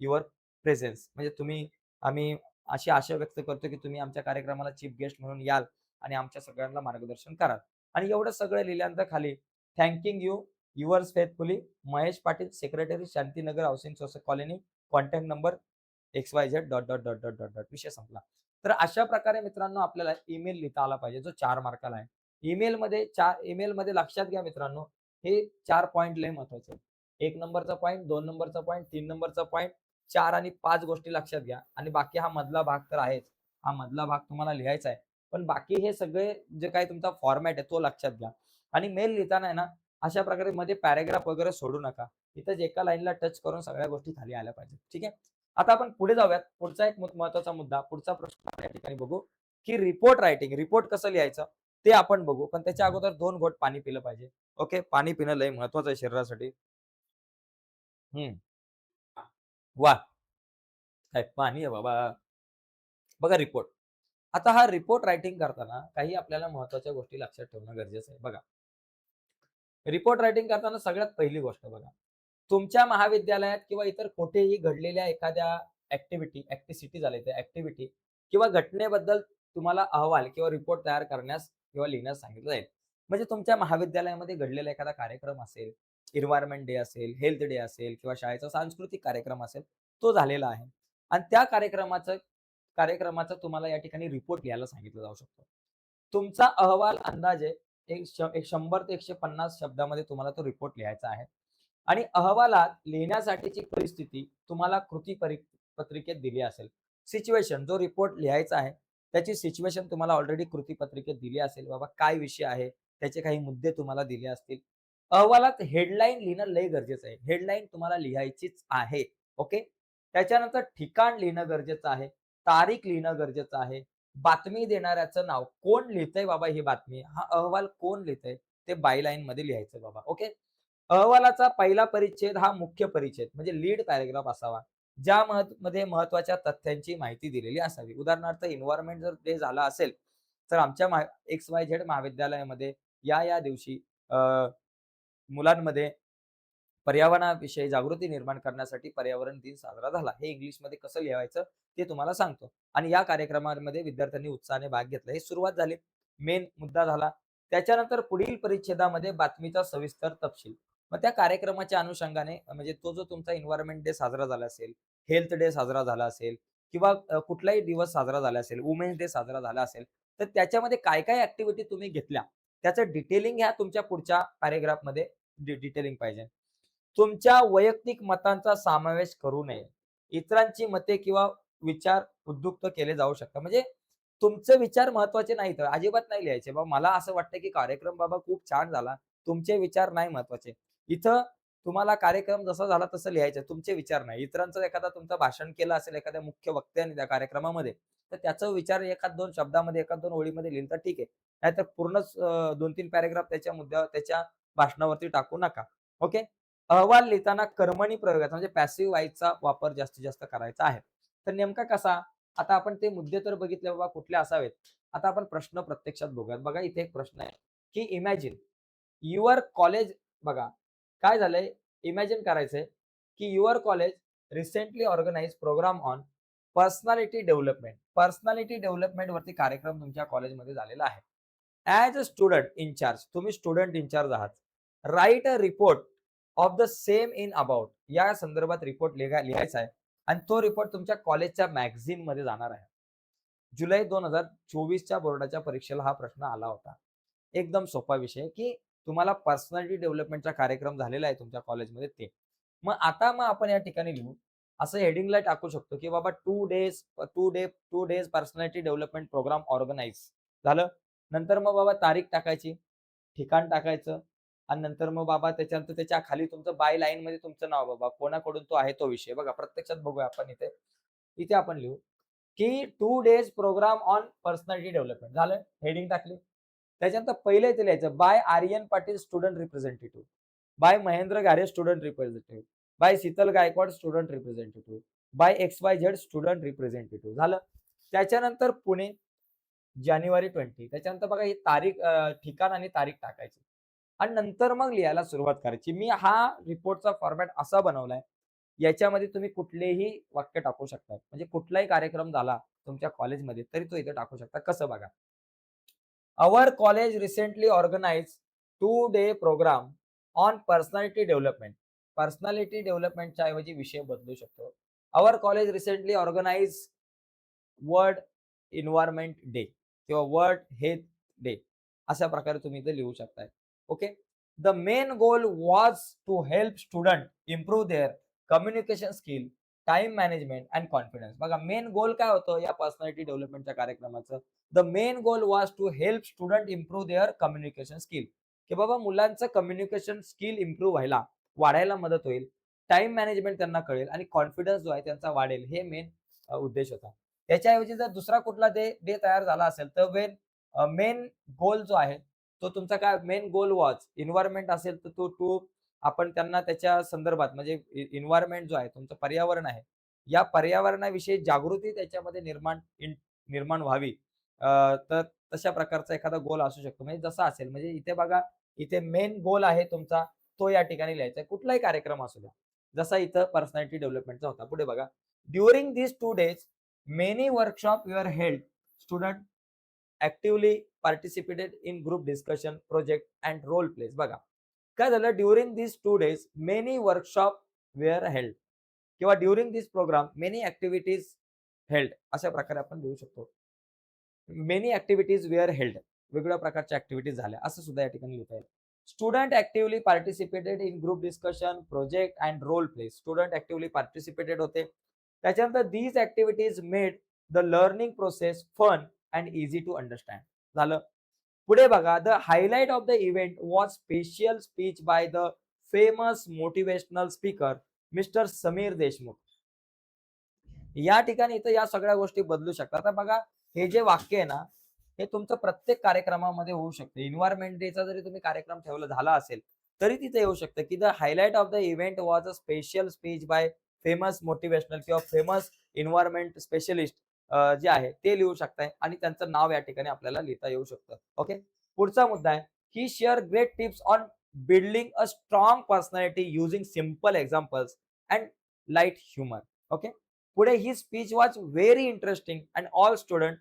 your presence. म्हणजे आम्ही अशी आशा व्यक्त करतो की तुम्ही आमच्या कार्यक्रमाला चीफ गेस्ट म्हणून याल आणि आमच्या सगळ्यांना मार्गदर्शन कराल. आणि एवढं सगळं लिहिल्यानंतर खाली thanking you yours faithfully Mahesh Patil, secretary, Shantinagar housing colony, contact number XYZ dot dot dot dot dot dot. विषय संपला. तर अशा प्रकारे मित्रांनो आपल्याला ईमेल लिहिता आला पाहिजे, जो 4 मार्काला आहे. ईमेलमध्ये लक्षात घ्या मित्रांनो, हे 4 पॉइंट लय महत्वाचे आहेत. 1 नंबरचा पॉइंट, 2 नंबरचा पॉइंट, 3 नंबरचा पॉइंट, 4 आणि 5 गोष्टी लक्षात घ्या आणि बाकी हा मधला भाग तर आहेच. हा मधला भाग तुम्हाला लिहायचा आहे. पण बाकी हे सगळे जे काही तुमचा फॉर्मॅट आहे तो लक्षात घ्या. आणि मेल लिहिताना आहे ना, अशा प्रकारे मध्ये पॅराग्राफ वगैरे सोडू नका. इथंच एका लाईनला टच करून सगळ्या गोष्टी खाली आल्या पाहिजेत. ठीक आहे. आता आपण पुढे जाऊयात. पुढचा एक महत्त्वाचा मुद्दा, पुढचा प्रश्न आपण या ठिकाणी बघू, की रिपोर्ट कसं लिहायचं ते आपण बघू. पण त्याच्या अगोदर 2 घोट पाणी पिलं पाहिजे. ओके. पाणी पिणं लय महत्त्वाचं आहे शरीरासाठी. हं. वाह! काय पाणी आहे बाबा. बघा रिपोर्ट. आता हा रिपोर्ट रायटिंग करताना काही आपल्याला महत्त्वाच्या गोष्टी लक्षात ठेवणं गरजेचं आहे. बघा. रिपोर्ट रायटिंग करताना सगळ्यात पहिली गोष्ट बघा, तुमच्या महाविद्यालयात किंवा इतर कुठेही घडलेल्या एखाद्या ॲक्टिव्हिटी झाली त्या ॲक्टिव्हिटी किंवा घटनेबद्दल तुम्हाला अहवाल किंवा रिपोर्ट तयार करण्यास किंवा लिहिण्यास सांगितलं जाईल. म्हणजे तुमच्या महाविद्यालयामध्ये घडलेला एखादा कार्यक्रम असेल, एन्व्हायर्नमेंट डे असेल, हेल्थ डे असेल किंवा शाळेचा सांस्कृतिक कार्यक्रम असेल, तो झालेला आहे. आणि त्या कार्यक्रमाचा तुम्हाला या ठिकाणी रिपोर्ट लिहायला सांगितलं जाऊ शकतो. तुमचा अहवाल अंदाजे एक 100 ते 150 शब्दामध्ये तुम्हाला तो रिपोर्ट लिहायचा आहे. आणि अहवालात लिहिण्यासाठीची परिस्थिती तुम्हाला पत्रिकेत दिली असेल. सिच्युएशन, जो रिपोर्ट लिहायचा आहे, त्याची सिच्युएशन तुम्हाला ऑलरेडी कृतीपत्रिकेत दिली असेल. बाबा काय विषय आहे, त्याचे काही मुद्दे तुम्हाला दिले असतील. अहवालात हेडलाईन लिहिणं लय गरजेचं आहे. हेडलाईन तुम्हाला लिहायचीच आहे. ओके. त्याच्यानंतर ठिकाण लिहिणं गरजेचं आहे. तारीख लिहिणं गरजेचं आहे. बातमी देणाऱ्याचं नाव, कोण लिहितंय बाबा ही बातमी, हा अहवाल कोण लिहितंय, ते बायलाईनमध्ये लिहायचं बाबा. ओके. अहवालाचा पहिला परिच्छेद हा मुख्य परिच्छेद म्हणजे लीड पॅराग्राफ असावा. मध्ये महत्त्वाच्या तथ्यांची माहिती दिलेली असावी. उदाहरणार्थ एन्व्हायर्नमेंट जर डे झाला असेल, तर आमच्या XYZ महाविद्यालयामध्ये या दिवशी मुलांमध्ये पर्यावरणाविषयी जागृती निर्माण करण्यासाठी पर्यावरण दिन साजरा झाला. हे इंग्लिशमध्ये कसं लिहायचं ते तुम्हाला सांगतो. आणि या कार्यक्रमामध्ये विद्यार्थ्यांनी उत्साहाने भाग घेतला. ही सुरुवात झाली. मेन मुद्दा झाला. त्याच्यानंतर पुढील परिच्छेदामध्ये बातमीचा सविस्तर तपशील. मग त्या कार्यक्रमाच्या अनुषंगाने म्हणजे तो जो तुमचा एन्व्हायर्नमेंट डे साजरा झाला असेल, हेल्थ डे साजरा झाला असेल किंवा कुठलाही दिवस साजरा झाला असेल, वुमेन्स डे साजरा झाला असेल, तर त्याच्यामध्ये काय-काय ॲक्टिव्हिटी तुम्ही घेतल्या, त्याचं डिटेलिंग ह्या तुमच्या पुढच्या पॅराग्राफमध्ये डिटेलिंग पाहिजे. तुमच्या वैयक्तिक मतांचा समावेश करू नये. इतरांची मते किंवा विचार उद्युक्त केले जाऊ शकतात. म्हणजे तुमचे विचार महत्त्वाचे नाहीत. अजिबात नाही लिहायचे. बाबा मला असं वाटतं, की कार्यक्रम बाबा खूप छान झाला. तुमचे विचार नाही महत्त्वाचे. इथं तुम्हाला कार्यक्रम जसा झाला तसं लिहायचं. तुमचे विचार नाही. इतरांचं एखादा तुमचं भाषण केलं असेल एखाद्या मुख्य वक्त्याने त्या कार्यक्रमामध्ये, तर त्याचा विचार 1-2 शब्दामध्ये, 1-2 ओळीमध्ये लिहिलं तर ठीक आहे. नाहीतर पूर्णच 2-3 पॅराग्राफ त्याच्या मुद्द्यावर त्याच्या भाषणावरती टाकू नका. ओके. अहवाल लिहिताना कर्मणी प्रयोगाचा म्हणजे पॅसिव्ह व्हॉइसचा वापर जास्तीत जास्त करायचा आहे. तर नेमका कसा? आता आपण ते मुद्दे तर बघितले बाबा कुठले असावेत. आता आपण प्रश्न प्रत्यक्षात बघूयात. बघा इथे एक प्रश्न आहे, की इमॅजिन युअर कॉलेज बघा काय झालंय इमॅजिन करायचंय, की your college recently organise programme on personality development. Personality development वरती कार्यक्रम तुमच्या कॉलेजमध्ये झालेला आहे. ॲज अ स्टुडंट इन्चार्ज तुम्ही स्टुडंट इन्चार्ज आहात. Write a report of the same in about या संदर्भात रिपोर्ट लिहायचा आहे आणि तो रिपोर्ट तुमच्या कॉलेजच्या मॅगझिनमध्ये जाणार आहे. जुलै 2024च्या बोर्डाच्या परीक्षेला हा प्रश्न आला होता. एकदम सोपा विषय की तुम्हाला पर्सनॅलिटी डेव्हलपमेंटचा कार्यक्रम झालेला आहे तुमच्या कॉलेजमध्ये ते. मग आपण या ठिकाणी लिहू असं हेडिंगला टाकू शकतो, की बाबा 2 days personality development programme organise झालं. नंतर मग बाबा तारीख टाकायची, ठिकाण टाकायचं आणि नंतर मग बाबा त्याच्यानंतर त्याच्या खाली तुमचं बाय लाईनमध्ये तुमचं नाव बाबा कोणाकडून तो आहे तो विषय. बघा प्रत्यक्षात बघूया आपण इथे. इथे आपण लिहू, की 2 days program on personality development झालं. हेडिंग टाकली. त्याच्यानंतर पहिले इथे लिहायचं by Aryan Patil student representative, by Mahendra Ghare student representative, by Sheetal Gaikwad student representative, by XYZ student representative झालं. त्याच्यानंतर पुणे जानेवारी 20 त्याच्यानंतर बघा ही तारीख ठिकाण आणि तारीख टाकायची आणि नंतर मग लिहायला सुरुवात करायची. मी हा रिपोर्टचा फॉर्मॅट असा बनवलाय, याच्यामध्ये तुम्ही कुठलेही वाक्य टाकू शकता. म्हणजे कुठलाही कार्यक्रम झाला तुमच्या कॉलेजमध्ये तरी तो इथे टाकू शकता. कसं बघा. Our college recently organise 2 day programme on personality development. Personality डेव्हलपमेंटच्या ऐवजी विषय बदलू शकतो. Our college recently organise world environment day किंवा वर्ल्ड हेल्थ डे अशा प्रकारे तुम्ही इथे लिहू शकताय. Okay. The main goal was to help student improve their communication skill, time management and confidence. बघा मेन गोल काय होतं या पर्सनॅलिटी डेव्हलपमेंटच्या कार्यक्रमाचं. The main goal was to help student improve their communication skill, की बाबा मुलांचं कम्युनिकेशन स्किल इम्प्रूव्ह व्हायला वाढायला मदत होईल. टाइम मॅनेजमेंट त्यांना कळेल आणि कॉन्फिडन्स जो आहे त्यांचा वाढेल. हे मेन उद्देश होता. त्याच्याऐवजी जर दुसरा कुठला डे डे तयार झाला असेल तर मेन गोल जो आहे तो तुमचा काय मेन गोल वॉज एन्व्हायरमेंट असेल तर तो आपण त्यांना त्याच्या संदर्भात म्हणजे एन्व्हायरमेंट जो आहे तुमचं पर्यावरण आहे या पर्यावरणाविषयी जागृती त्याच्यामध्ये निर्माण व्हावी. तर तशा प्रकारचा एखादा गोल असू शकतो. म्हणजे जसा असेल म्हणजे इथे बघा इथे मेन गोल आहे तुमचा तो या ठिकाणी लिहायचा आहे. कुठलाही कार्यक्रम असू द्या. जसा इथं पर्सनॅलिटी डेव्हलपमेंटचा होता. पुढे बघा. During these 2 days many workshops were held. Student actively participated in group discussion, project and role plays. बघा काय झालं during these 2 days many workshop were held किंवा ड्युरिंग दिस प्रोग्राम मेनी ऍक्टिव्हिटीज हेल्ड अशा प्रकारे आपण लिहू शकतो. मेनी ऍक्टिव्हिटीज वेअर हेल्ड वेगवेगळ्या प्रकारच्या ऍक्टिव्हिटीज झाल्या असं सुद्धा या ठिकाणी लिहिता येईल. Student actively participated in group discussion project and role play. Student actively participated होते. त्याच्यानंतर these activities made the learning process fun and easy to understand झालं. पुढे बघा the highlight of the event was special speech by the famous motivational speaker mister Sameer Deshmukh. या ठिकाणी इथं या सगळ्या गोष्टी बदलू शकतात. आता बघा हे जे वाक्य आहे ना हे तुमचं प्रत्येक कार्यक्रमामध्ये होऊ शकतं. एन्व्हायरमेंट डेचा जरी तुम्ही कार्यक्रम ठेवला झाला असेल तरी तिथे येऊ शकतं की the highlight of the event was a special speech bye famous motivational किंवा फेमस एन्व्हायरमेंट स्पेशलिस्ट जे आहे ते लिहू शकताय आणि त्यांचं नाव या ठिकाणी आपल्याला लिहिता येऊ शकतं. ओके. पुढचा मुद्दा आहे ही share great tips on building a strong personality using simple examples and light humor. Okay. पुढे ही speech was very interesting and all student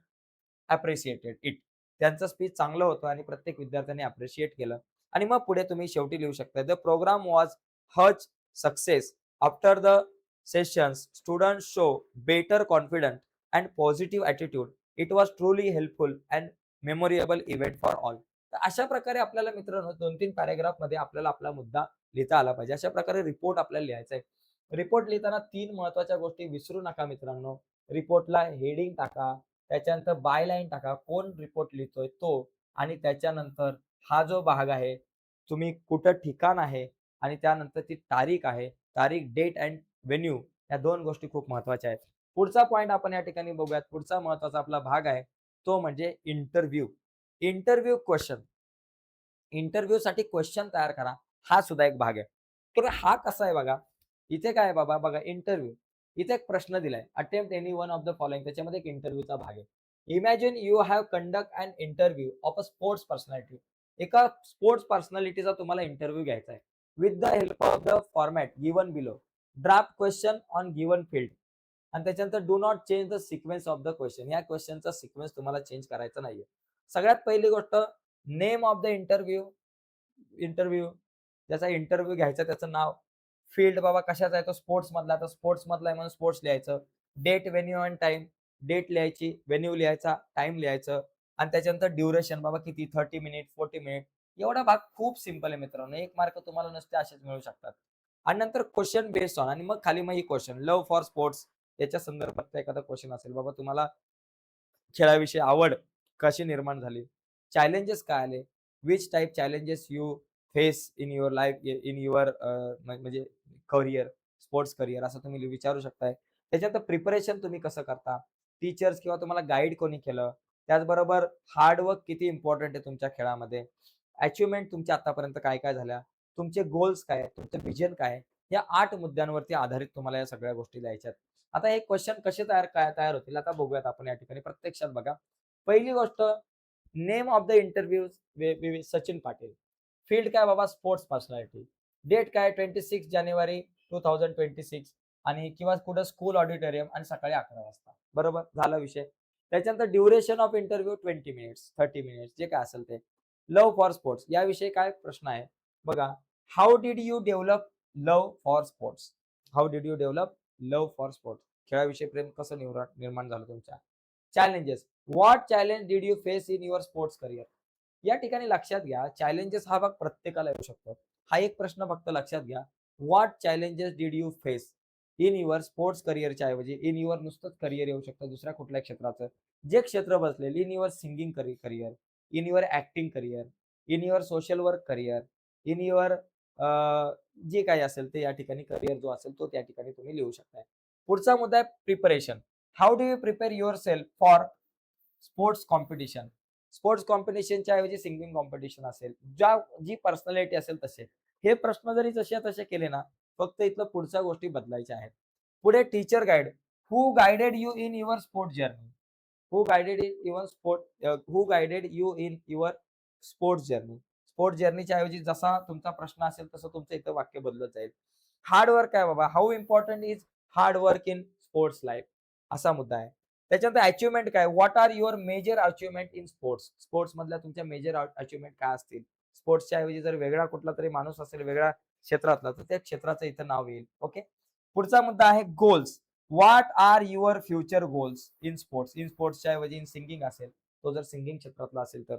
appreciated it. त्यांचं स्पीच चांगलं होतं आणि प्रत्येक विद्यार्थ्यांनी अप्रिशिएट केलं. आणि मग पुढे तुम्ही शेवटी लिहू शकता, द प्रोग्राम वॉज हच success. After the sessions student show better confidence and positive attitude. It was truly helpful and memorable event for all. तर अशा प्रकारे आपल्याला मित्रांनो 2-3 पॅराग्राफ मध्ये आपल्याला आपला मुद्दा लिहिता आला पाहिजे. अशा प्रकारे रिपोर्ट आपल्याला लिहायचा आहे. रिपोर्ट लिहिताना 3 महत्त्वाच्या गोष्टी विसरू नका मित्रांनो. रिपोर्टला हेडिंग टाका, त्याच्यानंतर बाय लाईन टाका, कोण रिपोर्ट लिहितोय तो, आणि त्याच्यानंतर हा जो भाग आहे, तुम्ही कुठं ठिकाण आहे आणि त्यानंतर ती तारीख आहे. तारीख, डेट अँड व्हेन्यू, या 2 गोष्टी खूप महत्त्वाच्या आहेत. पुढचा पॉइंट आपण या ठिकाणी बघूयात. पुढचा महत्त्वाचा आपला भाग आहे तो म्हणजे इंटरव्ह्यू. Interview question. इंटरव्ह्यूसाठी क्वेश्चन तयार करा. हा सुद्धा एक भाग आहे. तर हा कसा आहे बघा. इथे काय आहे बाबा बघा, इंटरव्ह्यू. इथे एक प्रश्न दिलाय. Attempt any one of the following. त्याच्यामध्ये एक इंटरव्ह्यूचा भाग आहे. Imagine you have conduct an interview of a sports personality. एका स्पोर्ट्स पर्सनॅलिटीचा तुम्हाला इंटरव्ह्यू घ्यायचा आहे. With the help of the format given below. Draft question on given field. आणि त्याच्यानंतर do not change the sequence of the question. या क्वेश्चनचा sequence तुम्हाला चेंज करायचा नाहीये. सगळ्यात पहिली गोष्ट, name of the interview. Interview ज्याचा इंटरव्ह्यू घ्यायचा त्याचं नाव. फील्ड बाबा कशाचा आहे तो स्पोर्ट्स मधला, तर स्पोर्ट्स मधला आहे म्हणून स्पोर्ट्स लिहायचं. Date, venue and time. Date लिहायची, व्हेन्यू लिहायचा, टाइम लिहायचं. आणि त्याच्यानंतर ड्युरेशन बाबा किती, 30 मिनिट, 40 मिनिट. एवढा भाग खूप सिंपल आहे मित्रांनो. 1 मार्क तुम्हाला नुसते असेच मिळू शकतात. आणि नंतर क्वेश्चन बेस्ड ऑन, आणि मग खाली मग ही क्वेश्चन लव्ह फॉर स्पोर्ट्स याच्या संदर्भात एखादा क्वेश्चन असेल, बाबा तुम्हाला खेळाविषयी आवड कशी निर्माण झाली, चॅलेंजेस काय आले, which type challenges you face in your life, in your म्हणजे करिअर, स्पोर्ट्स करिअर, असं तुम्ही विचारू शकताय. त्याच्यानंतर प्रिपरेशन तुम्ही कसं करता, टीचर्स किंवा तुम्हाला गाईड कोणी केलं, त्याचबरोबर हार्डवर्क किती इम्पॉर्टंट आहे तुमच्या खेळामध्ये, अचिव्हमेंट तुमच्या आतापर्यंत काय काय झाल्या, तुमचे गोल्स काय आहेत, तुमचं विजन काय आहे. या 8 मुद्द्यांवरती आधारित तुम्हाला या सगळ्या गोष्टी द्यायच्यात. आता हे क्वेश्चन कसे तयार होतील आता बघूयात आपण या ठिकाणी प्रत्यक्षात बघा. पहिली गोष्ट, name of the interview Sachin Patil. Field काय बाबा, स्पोर्ट्स पर्सनॅलिटी. डेट काय, 26 जानेवारी 2026. आणि किंवा कुठं स्कूल ऑडिटोरियम आणि सकाळी 11 वाजता. बरोबर झाला विषय. त्याच्यानंतर duration of interview 20 minutes, 30 minutes, जे काय असेल ते. लव्ह फॉर स्पोर्ट्स याविषयी काय प्रश्न आहे बघा. How did you develop love for sports. How did you develop love for sports. खेळाविषयी प्रेम कसं निर्माण झालं तुमच्या. Challenges, what challenge did you face in your sports career. या ठिकाणी लक्षात घ्या, चॅलेंजेस हा भाग प्रत्येकाला येऊ शकतो. हा एक प्रश्न फक्त लक्षात घ्या. What challenges did you face in your sports करिअरच्या ऐवजी इन युअर नुसतंच करिअर येऊ शकतं, दुसऱ्या कुठल्या क्षेत्राचं. जे क्षेत्र बसलेलं, in your singing career, in your acting career, in your social work career, in your जे काही असेल ते या ठिकाणी करिअर जो असेल तो त्या ठिकाणी तुम्ही लिहू शकताय. पुढचा मुद्दा आहे preparation. How do you prepare your self for sports competition. Sports कॉम्पिटिशनच्या ऐवजी सिंगिंग कॉम्पिटिशन असेल, जी पर्सनॅलिटी असेल तसे. हे प्रश्न जरी जसे तसे केले ना, फक्त इथलं पुढच्या गोष्टी बदलायच्या आहेत. पुढे teacher guide. Who guided you in your sport journey. Who guided you in your sports journey. Sports जर्नीच्या ऐवजी जसा तुमचा प्रश्न असेल तसं तुमचं इथं वाक्य बदलत जाईल. हार्ड वर्क आहे बाबा. How important is hard work in sports life, असा मुद्दा आहे. त्याच्यानंतर अचिव्हमेंट काय, what are your major achievement in sports. Sports मधल्या तुमच्या मेजर अचिव्हमेंट काय असतील. स्पोर्ट्सच्या ऐवजी जर वेगळा कुठला तरी माणूस असेल वेगळ्या क्षेत्रातला, तर त्या क्षेत्राचं इथं नाव येईल. ओके. पुढचा मुद्दा आहे goals. What are your future goals in sports. In स्पोर्ट्सच्या ऐवजी इन सिंगिंग असेल, तो जर सिंगिंग क्षेत्रातला असेल तर.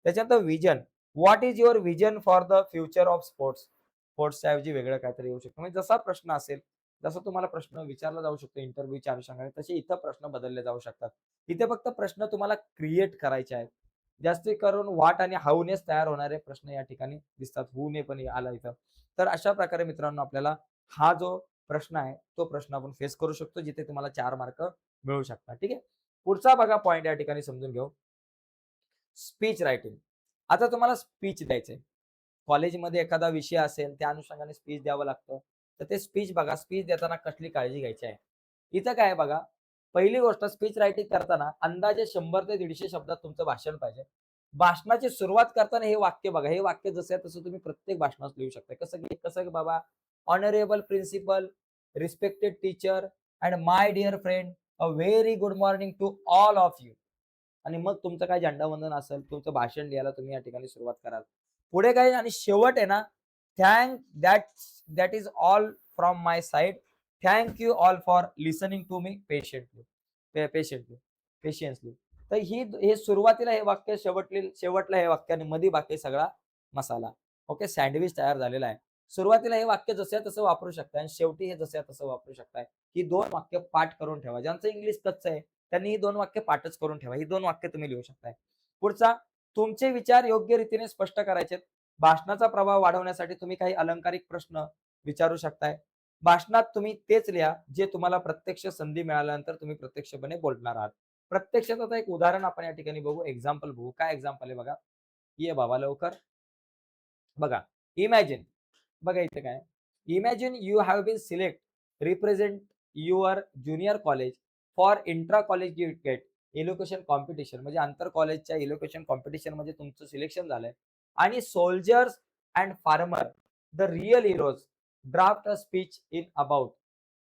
त्याच्यानंतर vision. What is your vision for the future of sports. स्पोर्ट्सच्या ऐवजी वेगळं काहीतरी येऊ शकतं. म्हणजे जसा प्रश्न असेल, जसं तुम्हाला प्रश्न विचारला जाऊ शकतो इंटरव्ह्यूच्या अनुषंगाने, तसे इथं प्रश्न बदलले जाऊ शकतात. इथे फक्त प्रश्न तुम्हाला क्रिएट करायचे आहेत. जास्त करून व्हॉट आणि हाऊनेच तयार होणारे प्रश्न या ठिकाणी दिसतात. हूने पण आला इथं. तर अशा प्रकारे मित्रांनो आपल्याला हा जो प्रश्न आहे तो प्रश्न आपण फेस करू शकतो, जिथे तुम्हाला 4 मार्क मिळू शकतात. ठीक आहे. पुढचा बघा पॉइंट या ठिकाणी समजून घेऊ. Speech writing. आता तुम्हाला स्पीच द्यायचंय. कॉलेजमध्ये एखादा विषय असेल त्या अनुषंगाने स्पीच द्यावं लागतं. तर ते स्पीच बघा, स्पीच देताना कसली काळजी घ्यायची आहे. इथं काय आहे बघा, पहिली गोष्ट स्पीच रायटिंग करताना अंदाजे 100 ते 150 शब्दात तुमचं भाषण पाहिजे. भाषणाची सुरुवात करताना हे वाक्य बघा, हे वाक्य जसं आहे तसं तुम्ही प्रत्येक भाषणात लिहू शकता. कसं की बाबा, honourable principal, respected teacher and my dear friend, a very good morning to all of you. आणि मग तुमचं काय झेंडावंदन असेल, तुमचं भाषण लिहायला तुम्ही या ठिकाणी सुरुवात कराल. पुढे काय आणि शेवट आहे ना, thank that that is all from my side. Thank you all for listening to me patiently patiently. तर हे सुरुवातीला हे वाक्य, शेवटला हे वाक्य आणि मध्ये बाकी सगळा मसाला. ओके, सँडविच तयार झालेला आहे. सुरुवातीला हे वाक्य जसं तसं वापरू शकता आणि शेवटी हे जसं तसं वापरू शकताय. ही 2 वाक्य पाठ करून ठेवा. ज्यांचं इंग्लिश कच्चं आहे त्यांनी ही 2 वाक्य पाठच करून ठेवा. ही 2 वाक्य तुम्ही लिहू शकताय. पुढचा, तुमचे विचार योग्य रीतीने स्पष्ट करायचेत. भाषणाचा प्रभाव वाढवण्यासाठी तुम्ही काही अलंकारिक प्रश्न विचारू शकताय. भाषणात तुम्ही तेच लिहा जे तुम्हाला प्रत्यक्ष संधी मिळाल्यानंतर तुम्ही प्रत्यक्षपणे बोलणार आहात. प्रत्यक्षात आता एक उदाहरण आपण या ठिकाणी बघू, एक्झाम्पल बघू. काय एक्झाम्पल आहे बघा. ये बाबा लवकर. बघा, इमॅजिन. बघा इथे काय, imagine you have been select represent your junior college for intra college gate education competition. म्हणजे आंतर कॉलेजच्या एज्युकेशन कॉम्पिटिशन मध्ये तुमचं सिलेक्शन झालंय आणि soldiers and farmer, the real heroes, draft a speech in about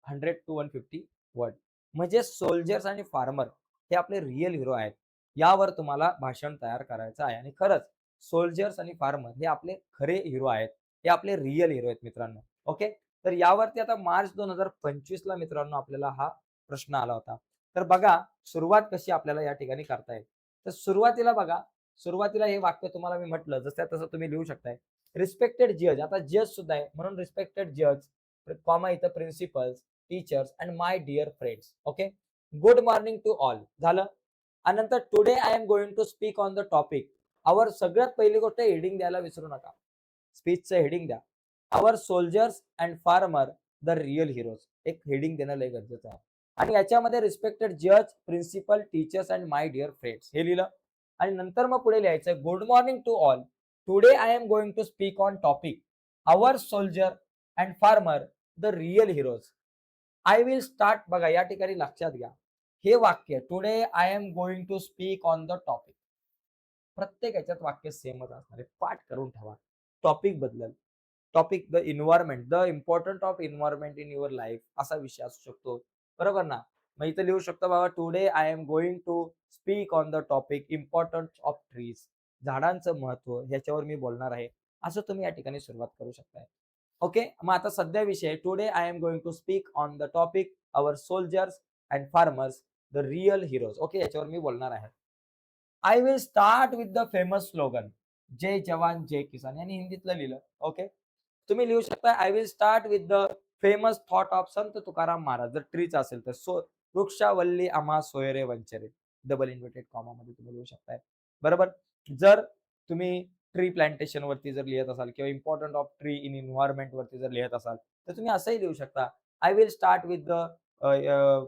100 to 150 word. म्हणजे soldiers आणि farmer हे आपले रिअल हिरो आहेत. यावर तुम्हाला भाषण तयार करायचं आहे आणि खरंच सोल्जर्स आणि फार्मर हे आपले खरे हिरो आहेत. हे आपले रिअल हिरो आहेत मित्रांनो. ओके, तर यावरती आता मार्च 2025 ला मित्रांनो आपल्याला हा प्रश्न आला होता. तर बघा सुरुवात कशी आपल्याला या ठिकाणी करता येईल. तर सुरुवातीला बघा, सुरुवातीला हे वाक्य तुम्हाला मी म्हटलं जसं तसं तुम्ही लिहू शकताय. रिस्पेक्टेड जज, आता जज सुद्धा आहे म्हणून रिस्पेक्टेड जज, कॉमा इथं principals, teachers and my dear friends. Okay, good morning to all झालं. आणि नंतर today I am going to speak on the topic. Our सगळ्यात पहिली गोष्ट हेडिंग द्यायला विसरू नका. स्पीचचं हेडिंग द्या. Our soldiers and farmer, the real heroes. एक हेडिंग देणं लय गरजेचं आहे. आणि याच्यामध्ये रिस्पेक्टेड जज, principal, teachers and my dear friends हे लिहिलं. आणि नंतर मग पुढे लिहायचं good morning to all. Today I am going to speak on topic our soldier and farmer, the real heroes. I will start. बघा या ठिकाणी लक्षात घ्या, हे वाक्य today I am going to speak on the topic, प्रत्येक याच्यात वाक्य सेमच असणार आहे. पाठ करून ठेवा. टॉपिक बदलल. Topic the environment, the important of environment in your life असा विषय असू शकतो. बरोबर ना? मग इथे लिहू शकतो बाबा today I am going to speak on the topic importance of trees. झाडांचं महत्व ह्याच्यावर मी बोलणार आहे. असं तुम्ही या ठिकाणी सुरुवात करू शकताय. ओके, मग आता सध्या विषय today I am going to speak on the topic our soldiers and farmers, the real heroes. Okay, याच्यावर मी बोलणार आहे. I will start with the famous slogan, जय जवान जय किसान. यांनी हिंदीतलं लिहिलं. ओके, तुम्ही लिहू शकता I will start with the famous thought of संत तुकाराम महाराज. जर ट्रीच असेल तर वृक्षावल्ली आम्हा सोयरे वंचरे, डबल इन्व्हर्टेड कॉमा मध्ये तुम्ही लिहू शकताय. बरोबर. जर तुम्ही ट्री प्लांटेशन वरती जर लिहित असाल किंवा important of tree in environment वरती जर लिहित असाल तर तुम्ही असंही लिहू शकता I will start with the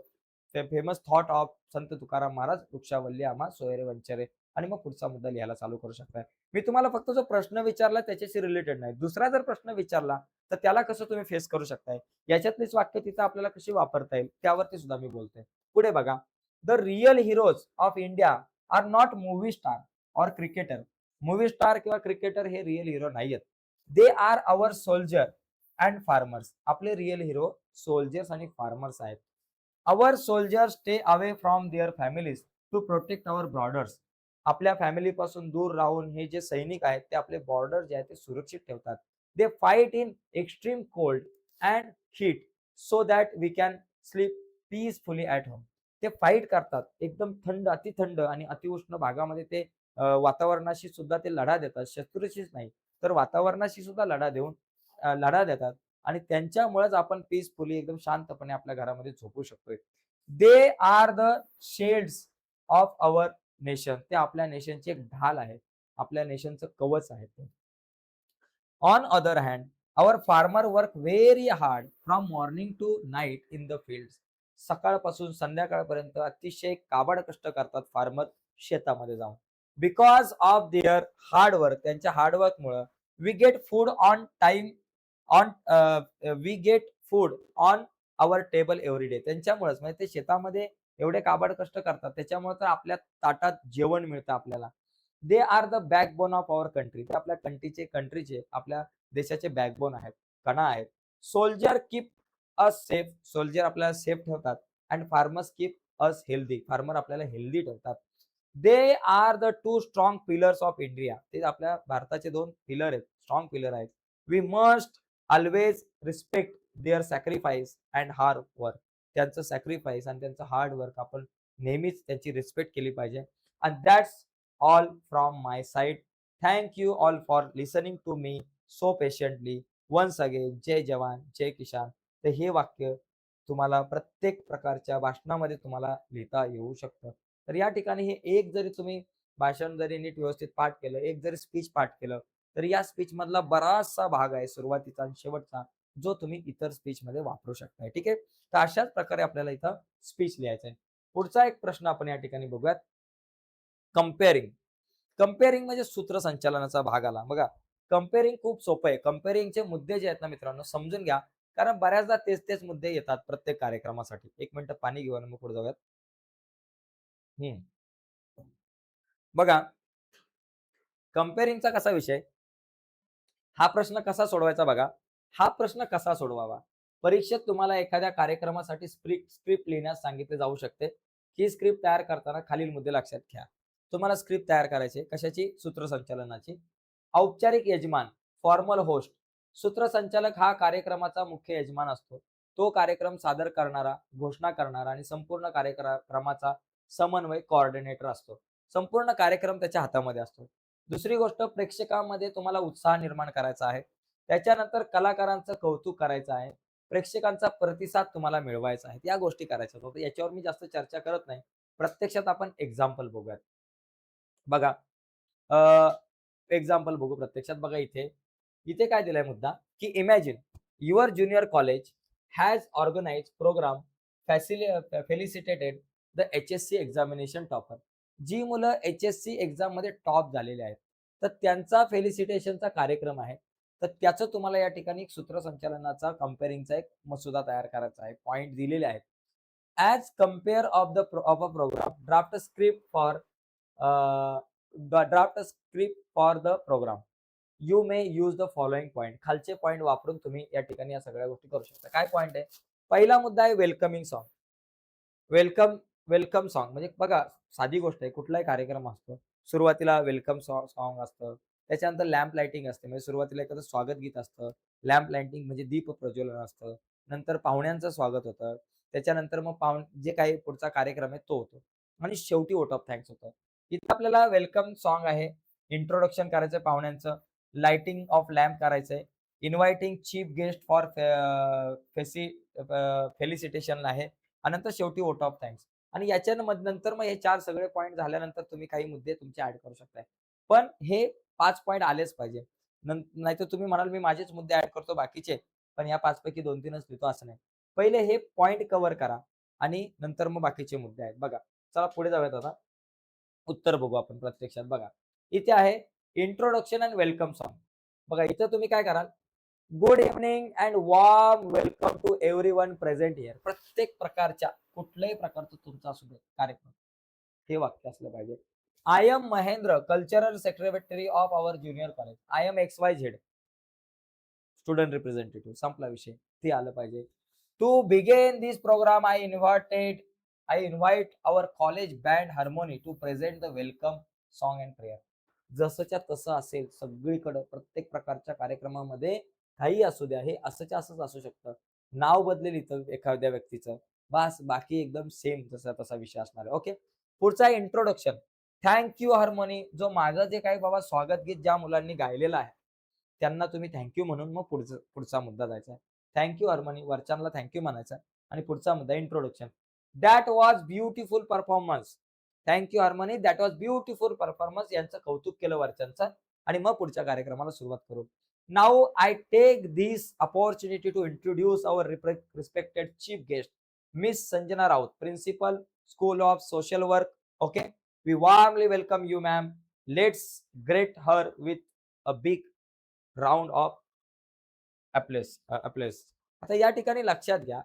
famous thought of संत तुकाराम महाराज, वृक्षावल्ली आम्हा सोयरे वंचरे. आणि मग पुढचा मुद्दा लिहायला चालू करू शकताय. मी तुम्हाला फक्त जो प्रश्न विचारला त्याच्याशी रिलेटेड नाही. दुसरा जर प्रश्न विचारला तर त्याला कसं तुम्ही फेस करू शकताय, याच्यातलीच वाक्य तिथं आपल्याला कशी वापरता येईल त्यावरती सुद्धा मी बोलतोय. पुढे बघा, the real heroes of India are not movie star or cricketer. Movie star किंवा क्रिकेटर हे रिअल हिरो नाहीयेत. They are our soldier and farmers. आपले रिअल हिरो सोल्जर्स आणि फार्मर्स आहेत. Our soldiers stay away from their families to protect our borders. आपल्या family पासून दूर राहून हे जे सैनिक आहेत ते आपले बॉर्डर जे आहेत ते सुरक्षित ठेवतात. They fight in extreme cold and heat so that we can sleep peacefully at home. ते फाईट करतात एकदम थंड, अतिथंड आणि अतिउष्ण भागामध्ये ते वातावरणाशी सुद्धा ते लढा देतात. शत्रूशीच नाही तर वातावरणाशी सुद्धा लढा देतात आणि त्यांच्यामुळेच आपण पीसफुली एकदम शांतपणे आपल्या घरामध्ये झोपू शकतोय. दे are the shades of our nation. ते आपल्या नेशनची एक ढाल आहे. आपल्या नेशनचं कवच आहे ते. On other hand our farmer work very hard from morning to night in the field. सकाळपासून संध्याकाळपर्यंत अतिशय काबाड कष्ट करतात फार्मर शेतामध्ये जाऊन. बिकॉज ऑफ देअर हार्डवर्क, त्यांच्या हार्डवर्कमुळं we get food on time on we get food on our table every day. त्यांच्यामुळेच म्हणजे ते शेतामध्ये एवढे काबाड कष्ट करतात त्याच्यामुळे तर आपल्या ताटात जेवण मिळतं आपल्याला. They are the backbone of our country. ते आपल्या कंट्रीचे आपल्या देशाचे बॅकबोन आहेत, कणा आहेत. Soldier keep us safe. Soldier आपल्याला सेफ ठेवतात. And farmers keep us healthy. Farmer आपल्याला हेल्दी ठेवतात. They are the two strong pillars of India. ते आपल्या भारताचे 2 पिलर आहेत, स्ट्रॉंग पिलर आहेत. We must always respect their sacrifice and hard work. त्यांचं सॅक्रिफाईस आणि त्यांचं हार्ड वर्क आपण नेहमीच त्याची रिस्पेक्ट केली पाहिजे. And that's all from my side. Thank you all for listening to me so patiently. Once again जय जवान, जय किसान. तर हे वाक्य तुम्हाला प्रत्येक प्रकारच्या भाषणामध्ये तुम्हाला लिहिता येऊ शकतं. तर या ठिकाणी हे एक जरी तुम्ही भाषण जरी नीट व्यवस्थित पाठ केलं, एक जरी स्पीच पाठ केलं, तर या स्पीच मधला बराचसा भाग आहे सुरुवातीचा आणि शेवटचा, जो तुम्ही इतर स्पीच मध्ये वापरू शकताय. ठीक आहे. तर अशाच प्रकारे आपल्याला इथं स्पीच लिहायचं आहे. पुढचा एक प्रश्न आपण या ठिकाणी बघूयात. कंपेअरिंग. कंपेअरिंग म्हणजे सूत्रसंचालनाचा भाग आला. बघा, कंपेअरिंग खूप सोपं आहे. कंपेअरिंगचे मुद्दे जे आहेत ना मित्रांनो, समजून घ्या. कारण बऱ्याचदा तेच-तेच मुद्दे येतात प्रत्येक कार्यक्रमासाठी. 1 मिनिट पाणी घेऊ आणि मग पुढे जाऊयात. हं. बघा, कंपेअरिंगचा कसा विषय, हा प्रश्न कसा सोडवायचा बघा. हा प्रश्न कसा सोडवावा? परीक्षेत तुम्हाला एखाद्या कार्यक्रमासाठी स्क्रिप्ट लिहिण्यास सांगितले जाऊ शकते. ही स्क्रिप्ट तयार करताना खालील मुद्दे लक्षात घ्या. तुम्हाला स्क्रिप्ट तयार करायची आहे. कशाची? सूत्रसंचालनाची. औपचारिक यजमान, फॉर्मल होस्ट. सूत्रसंचालक हा कार्यक्रमाचा मुख्य यजमान असतो. तो कार्यक्रम सादर करणारा, घोषणा करणारा आणि संपूर्ण कार्यक्रमाचा समन्वय कोऑर्डिनेटर असतो. संपूर्ण कार्यक्रम त्याच्या हातामध्ये असतो. दुसरी गोष्ट, प्रेक्षकांमध्ये तुम्हाला उत्साह निर्माण करायचा आहे. त्याच्यानंतर कलाकारांचं कौतुक करायचं आहे. प्रेक्षकांचा प्रतिसाद तुम्हाला मिळवायचा आहे. या गोष्टी करायच्या होत्या. याच्यावर मी जास्त चर्चा करत नाही. प्रत्यक्षात आपण एक्झाम्पल बघूयात. बघा, एक्झाम्पल बघू प्रत्यक्षात. बघा इथे, इथे काय दिलाय मुद्दा, की imagine your junior college has organized program felicitated the HSC examination topper. जी मुलं एच-एस-सी एक्झाम मध्ये टॉप झालेले आहेत, तर त्यांचा फेलिसिटेशनचा कार्यक्रम आहे. तर त्याचं तुम्हाला या ठिकाणी एक सूत्रसंचालनाचा कंपेअरिंगचा एक मसुदा तयार करायचा आहे. पॉइंट दिलेले आहेत. As compare of a program, draft a script for the program. You may use the following point. खालचे पॉइंट वापरून तुम्ही या ठिकाणी या सगळ्या गोष्टी करू शकता. काय पॉइंट आहे? पहिला मुद्दा आहे welcoming song. Welcome welcome song म्हणजे बघा, साधी गोष्ट आहे. कुठलाही कार्यक्रम असतो, सुरुवातीला वेलकम सॉन्ग असतं. त्याच्यानंतर लॅम्प लाइटिंग असते. म्हणजे सुरुवातीला एखादं स्वागत गीत असतं. लॅम्प लाइटिंग म्हणजे दीप प्रज्वलन असतं. नंतर पाहुण्यांचं स्वागत होतं. त्याच्यानंतर मग जे काही पुढचा कार्यक्रम आहे तो होतो. आणि शेवटी वोट ऑफ थँक्स होतं. इथं आपल्याला वेलकम सॉन्ग आहे. इंट्रोडक्शन करायचं पाहुण्यांचं. लाइटिंग ऑफ लॅम्प करायचंय. Inviting chief guest for felicitation आहे. आणि नंतर शेवटी वोट ऑफ थँक्स. आणि नंतर मग हे 4 सगळे पॉइंट झाल्यानंतर तुम्ही काही मुद्दे तुमचे ॲड करू शकताय. पण हे 5 पॉइंट आलेच पाहिजे. नाहीतर तुम्ही म्हणाल मी माझेच मुद्दे ॲड करतो बाकीचे, पण या 5 पैकी 2-3च लिहितो असं नाही. पहिले हे पॉइंट कव्हर करा आणि नंतर मग बाकीचे मुद्दे आहेत. बघा, चला पुढे जाऊयात आता. उत्तर बघू आपण प्रत्यक्षात. बघा, इथे आहे इंट्रोडक्शन अँड वेलकम सॉन्ग. बघा, इथं तुम्ही काय कराल, good evening and warm welcome to everyone present here. प्रत्येक प्रकारच्या कुठल्याही प्रकारचं तुमचा असू दे कार्यक्रम, हे वाक्य असलं पाहिजे. I am Mahendra, cultural secretary of our junior college. I am XYZ, student representative. संपला विषय. ते आलं पाहिजे. To begin this program I invite our college band Harmony to present the welcome song and prayer. जसंच्या तसं असेल सगळीकडं प्रत्येक प्रकारच्या कार्यक्रमामध्ये. काही असू द्या, हे असंच्या असंच असू शकतं. नाव बदलेल इथं एखाद्या व्यक्तीचं. बास, बाकी एकदम सेम जसा तसा विषय असणार आहे. ओके. पुढचा इंट्रोडक्शन. Thank you harmony. जो माझं जे काही बाबा स्वागत गीत ज्या मुलांनी गायलेलं आहे, त्यांना तुम्ही थँक म्हणून मग पुढचा मुद्दा जायचा आहे. थँक हार्मोनी, वरच्यांना थँक म्हणायचं आणि पुढचा मुद्दा introduction. That was beautiful performance. Thank harmony, that was beautiful performance. यांचं कौतुक केलं वरच्यांचं आणि मग पुढच्या कार्यक्रमाला सुरुवात करू. Now I take this opportunity to introduce our respected chief guest, miss Sanjana Raut, principal, school of social work. Okay. We warmly welcome you ma'am. Let's greet her with a big round of applause. आता या ठिकाणी लक्षात घ्या,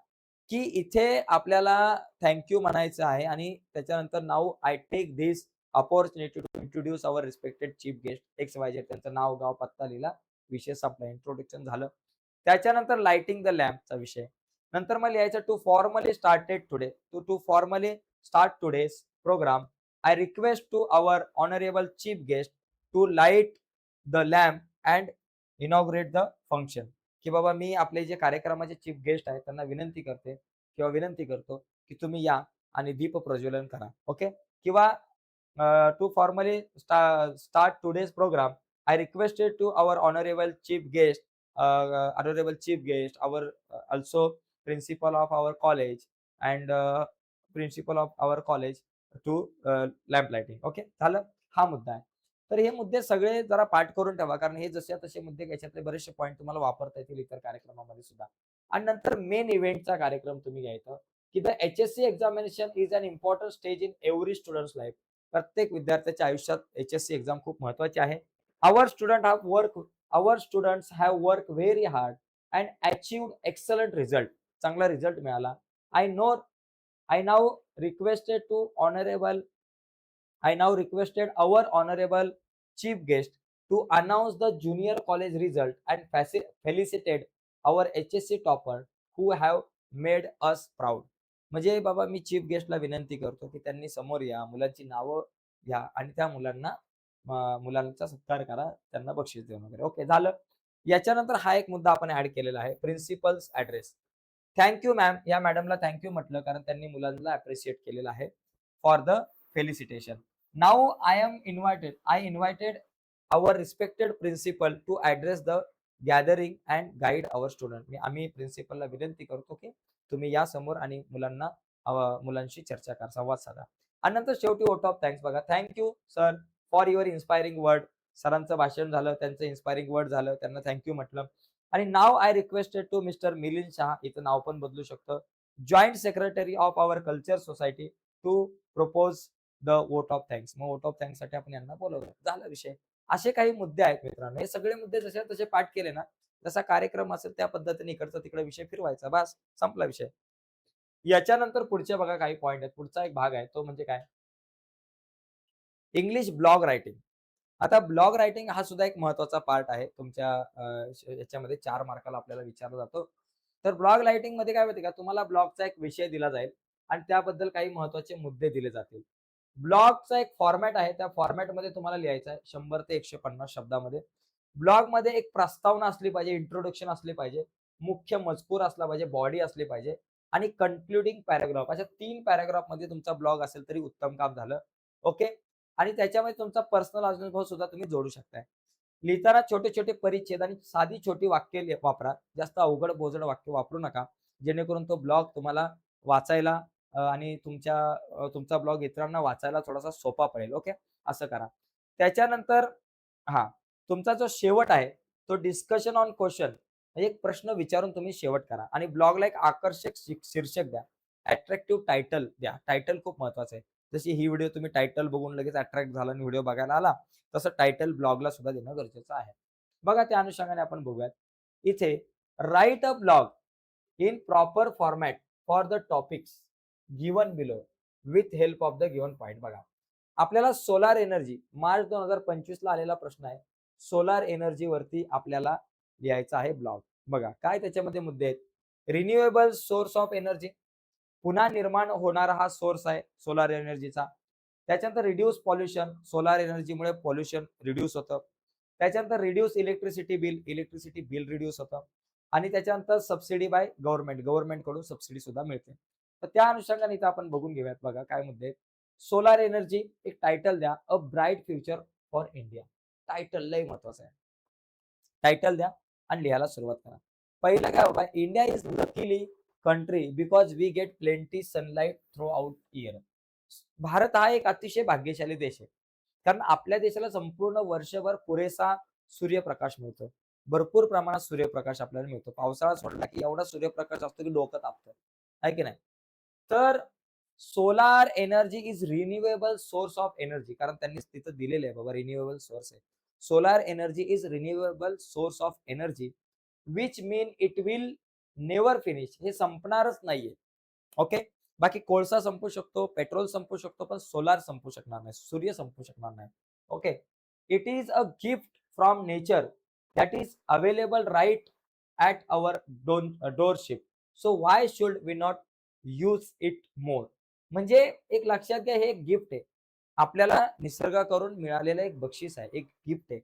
की इथे आपल्याला thank म्हणायचं आहे आणि त्याच्यानंतर now I take this opportunity to introduce our respected chief guest XYZ. त्यांचं नाव गाव पत्ता लिहिला, विषय संपला, इंट्रोडक्शन झालं. त्याच्यानंतर लाइटिंग द लॅम्पचा विषय. नंतर मग लिहायचं to formally started today, to formally start today's program. I request to our honourable chief guest to light the lamp and inaugurate the function. की बाबा मी आपले जे कार्यक्रमाचे चीफ गेस्ट आहेत त्यांना विनंती करते किंवा विनंती करतो की तुम्ही या आणि दीप प्रज्वलन करा. ओके. किंवा to formally start today's program. I requested to our honourable chief guest, our also principal of our college and principal of our college to lamp lighting. Okay, झालं. हा मुद्दा आहे. तर हे मुद्दे सगळे जरा पाठ करून ठेवा, कारण हे जसे तसे मुद्दे याच्यातले बरेचसे पॉईंट तुम्हाला वापरता येतील इतर कार्यक्रमामध्ये सुद्धा. आणि नंतर मेन इव्हेंटचा कार्यक्रम तुम्ही घ्यायचा की the HSC examination is an important stage in every student's life. प्रत्येक विद्यार्थ्याच्या आयुष्यात HSC एक्झाम खूप महत्वाची आहे. Our student have work our students have worked very hard and achieved excellent result. चांगला रिझल्ट मिळाला. I now requested to honorable I now requested our honorable chief guest to announce the junior college result and felicitate our HSC topper who have made us proud. म्हणजे बाबा मी chief गेस्टला विनंती करतो की त्यांनी समोर या, मुलांची नावं घ्या आणि त्या मुलांचा सत्कार करा, त्यांना बक्षीस देऊन वगैरे. ओके, झालं. याच्यानंतर हा एक मुद्दा आपण ऍड केलेला आहे, प्रिन्सिपल्स ऍड्रेस. Thank you ma'am. या मॅडमला थँक्यू म्हटलं कारण त्यांनी मुलांना अप्रिशिएट केलेलं आहे for the felicitation. Now I invited our respected principal to address the gathering and guide our student. आम्ही प्रिन्सिपलला विनंती करतो की तुम्ही या समोर आणि मुलांशी चर्चा करा, संवाद साधा. आणि नंतर शेवटी वोट ऑफ थँक्स बघा. Thank you sir for your inspiring word. सरांचं भाषण झालं, त्यांचं इन्स्पायरिंग वर्ड झालं, त्यांना थँक्यू म्हटलं. आणि नाव I requested to mister Milind Shah, इथं नाव पण बदलू शकतं, joint secretary of our culture society to propose the vote of thanks. मग वोट ऑफ थँक्स साठी आपण यांना बोलवलं, झाला विषय. असे काही मुद्दे आहेत मित्रांनो. हे सगळे मुद्दे जसे तसे पाठ केले ना, जसा कार्यक्रम असेल त्या पद्धतीने इकडचा तिकडे विषय फिरवायचा, बस संपला विषय. याच्यानंतर पुढचे बघा काही पॉईंट आहेत. पुढचा एक भाग आहे तो म्हणजे काय, इंग्लिश ब्लॉग रायटिंग. आता ब्लॉग रायटिंग हा सुद्धा एक महत्वाचा पार्ट आहे तुमच्या याच्यामध्ये 4 मार्काला आपल्याला विचारला जातो. तर ब्लॉग रायटिंग मध्ये काय माहिती का, तुम्हाला ब्लॉगचा एक विषय दिला जाईल आणि त्याबद्दल काही महत्वाचे मुद्दे दिले जातील. ब्लॉगचा एक फॉर्मॅट आहे, त्या फॉर्मॅटमध्ये तुम्हाला लिहायचं आहे 100 ते 150 शब्दामध्ये. ब्लॉगमध्ये एक प्रस्तावना असली पाहिजे, इंट्रोडक्शन असले पाहिजे, मुख्य मजकूर असला पाहिजे, बॉडी असली पाहिजे आणि कन्क्लुडिंग पॅराग्राफ. अशा 3 पॅराग्राफ मध्ये तुमचा ब्लॉग असेल तरी उत्तम काम झालं. ओके. आणि त्याच्यामध्ये तुमचा पर्सनल अनुभव सुद्धा तुम्ही जोडू शकताय. लिहिताना छोटे छोटे परिच्छेद आणि साधी छोटी वाक्य वापरा. जास्त अवघड बोजड वाक्य वापरू नका, जेणेकरून तो ब्लॉग तुम्हाला वाचायला आणि तुमचा ब्लॉग इतरांना वाचायला थोडासा सोपा पडेल. ओके, असं करा. त्याच्यानंतर हा तुमचा जो शेवट आहे तो डिस्कशन ऑन क्वेश्चन, म्हणजे एक प्रश्न विचारून तुम्ही शेवट करा आणि ब्लॉगला एक आकर्षक शीर्षक द्या, अट्रॅक्टिव्ह टायटल द्या. टायटल खूप महत्वाचं आहे. जशी ही व्हिडिओ तुम्ही टायटल बघून लगेच अट्रॅक्ट झाला आणि व्हिडिओ बघायला आला, तसं टायटल ब्लॉगला सुद्धा देणं गरजेचं आहे. बघा त्या अनुषंगाने आपण बघूयात. इथे right a blog in proper format for the topics given below with help of the given point. बघा आपल्याला सोलार एनर्जी, मार्च 2025 ला आलेला प्रश्न आहे. सोलार एनर्जी वरती आपल्याला लिहायचा आहे ब्लॉग. बघा काय त्याच्यामध्ये मुद्दे आहेत. रिन्युएबल सोर्स ऑफ एनर्जी, पुन्हा निर्माण होणारा हा सोर्स आहे सोलार एनर्जीचा. त्याच्यानंतर रिड्यूस पॉल्युशन, सोलार एनर्जीमुळे पॉल्युशन रिड्यूस होतं. त्याच्यानंतर रिड्यूस इलेक्ट्रिसिटी बिल रिड्यूस होतं. आणि त्याच्यानंतर सबसिडी बाय गव्हर्नमेंट कडून सबसिडी सुद्धा मिळते. तर त्या अनुषंगाने इथं आपण बघून घेऊयात. बघा काय मुद्दे आहेत. सोलार एनर्जी, एक टायटल द्या, a bright future for India. Title लय महत्वाचं आहे. टायटल द्या आणि लिहायला सुरुवात करा. पहिलं काय बाबा, India is luckily country because we get plenty sunlight throughout year. भारत हा एक अतिशय भाग्यशाली देश आहे, कारण आपल्या देशाला संपूर्ण वर्षभर पुरेसा सूर्यप्रकाश मिळतो. भरपूर प्रमाणात सूर्यप्रकाश आपल्याला मिळतो. पावसाळा सोडला की एवढा सूर्यप्रकाश असतो की डोकं तापतं, आहे की नाही. तर solar energy is renewable source of energy, कारण त्यांनी तिथं दिलेलं आहे बाबा रिन्युएबल सोर्स आहे. Solar energy is renewable source of energy which mean it will never finish. हे संपणारच नाहीये. ओके. बाकी कोळसा संपू शकतो, पेट्रोल संपू शकतो, पण सोलार संपू शकणार नाही. सूर्य संपू शकणार नाही. Okay. It is a gift from nature that is available right at our doorstep. So why should we not use it more? म्हणजे एक लक्षात घ्या, हे एक गिफ्ट आहे. आपल्याला निसर्गाकडून मिळालेलं एक बक्षीस आहे, एक गिफ्ट आहे.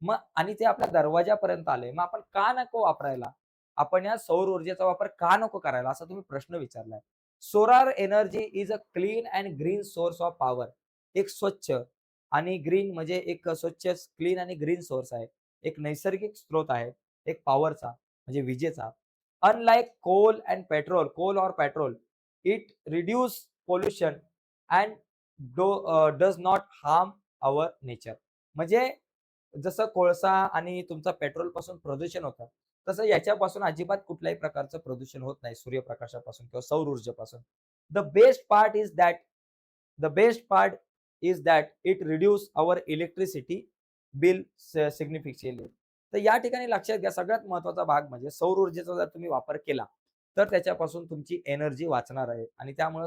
मग आणि ते आपल्या दरवाजापर्यंत आलंय. मग आपण का नको वापरायला? आपण या सौर ऊर्जेचा वापर का नको करायला? असा तुम्ही प्रश्न विचारलाय. Solar energy is a clean and green source of power. एक स्वच्छ आणि ग्रीन म्हणजे एक स्वच्छ, क्लीन आणि ग्रीन सोर्स आहे. एक नैसर्गिक स्रोत आहे, एक पॉवरचा म्हणजे विजेचा. अनलाइक कोल और petrol, it reduce pollution and does not harm our nature. म्हणजे जसं कोळसा आणि तुमचा पेट्रोल पासून प्रदूषण होतं, तसं याच्यापासून अजिबात कुठल्याही प्रकारचं प्रदूषण होत नाही सूर्यप्रकाशापासून किंवा सौर ऊर्जेपासून. The best part is that the best part is that it reduce our electricity bill significantly. तर या ठिकाणी लक्षात घ्या, सगळ्यात महत्त्वाचा भाग म्हणजे सौर ऊर्जेचा जर तुम्ही वापर केला, तर त्याच्यापासून तुमची एनर्जी वाचणार आहे आणि त्यामुळे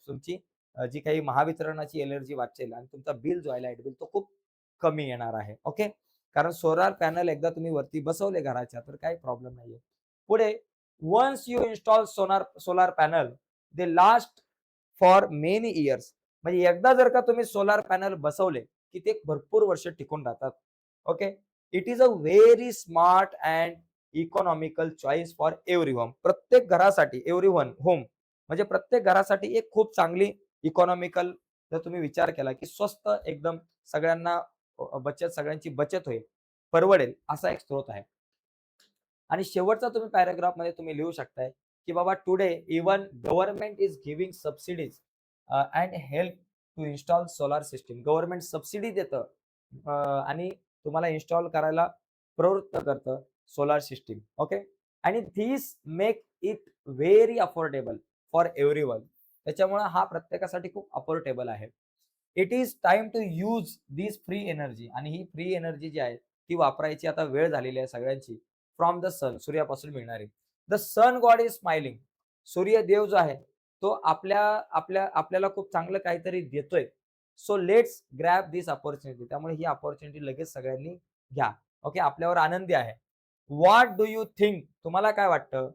तुमची जी काही महावितरणाची एनर्जी वाचेल आणि तुमचा बिल जो आहे लाईट बिल तो खूप कमी येणार आहे. ओके. कारण सोलार पॅनल एकदा तुम्ही वरती बसवले घराच्या, तर काही प्रॉब्लेम नाहीये. पुढे, once you install solar panel, they last for many years. म्हणजे एकदा जर का तुम्ही सोलार पॅनल बसवले, की ते भरपूर वर्ष टिकून राहतात. Okay. It is a very smart and economical choice for everyone. प्रत्येक घरासाठी, एव्हरीवन होम म्हणजे प्रत्येक घरासाठी एक खूप चांगली इकॉनॉमिकल, जर तुम्ही विचार केला, की स्वस्त एकदम सगळ्यांना सगळ्यांची बचत होईल, परवडेल असा एक स्रोत आहे. आणि शेवटचा तुम्ही पॅराग्राफमध्ये तुम्ही लिहू शकताय, की बाबा today even government is giving subsidies and help to install solar system. Government subsidy देतं आणि तुम्हाला इन्स्टॉल करायला प्रवृत्त करतं सोलार सिस्टम. ओके. आणि this make it very affordable for everyone. त्याच्यामुळे हा प्रत्येकासाठी खूप अफोर्डेबल आहे. It is time to use this free energy. आणि ही फ्री एनर्जी जी आहे ती वापरायची आता वेळ झालेली आहे सगळ्यांची. फ्रॉम द सन, सूर्यापासून मिळणारी. The sun god is smiling. सूर्यदेव जो आहे तो आपल्याला खूप चांगलं काहीतरी देतोय. So let's grab this opportunity. त्यामुळे ही अपॉर्च्युनिटी लगेच सगळ्यांनी घ्या. ओके. आपल्यावर आनंदी आहे. What do you think? तुम्हाला काय वाटतं?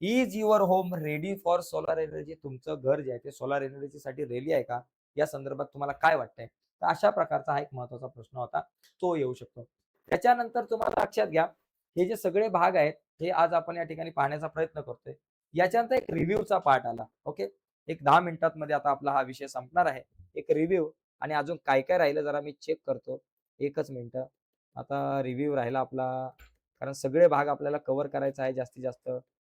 Is your home ready for solar energy? तुमचं घर जे आहे ते सोलार एनर्जीसाठी रेडी आहे का? या संदर्भात तुम्हाला काय वाटतंय? तर अशा प्रकारचा हा एक महत्त्वाचा प्रश्न होता. तो येऊ शकतो. त्याच्यानंतर तुम्हाला लक्षात घ्या, हे जे सगळे भाग आहेत, हे आज आपण या ठिकाणी पाहण्याचा प्रयत्न करतोय. याच्यानंतर एक रिव्ह्यूचा पार्ट आला. ओके. एक 10 मिनिटांमध्ये आता आपला हा विषय संपणार आहे. एक रिव्ह्यू आणि अजून काय-काय राहिलं जरा मी चेक करतो. एकच मिनिटं. आता रिव्ह्यू राहिला आपला, कारण सगळे भाग आपल्याला कव्हर करायचा आहे जास्तीत जास्त.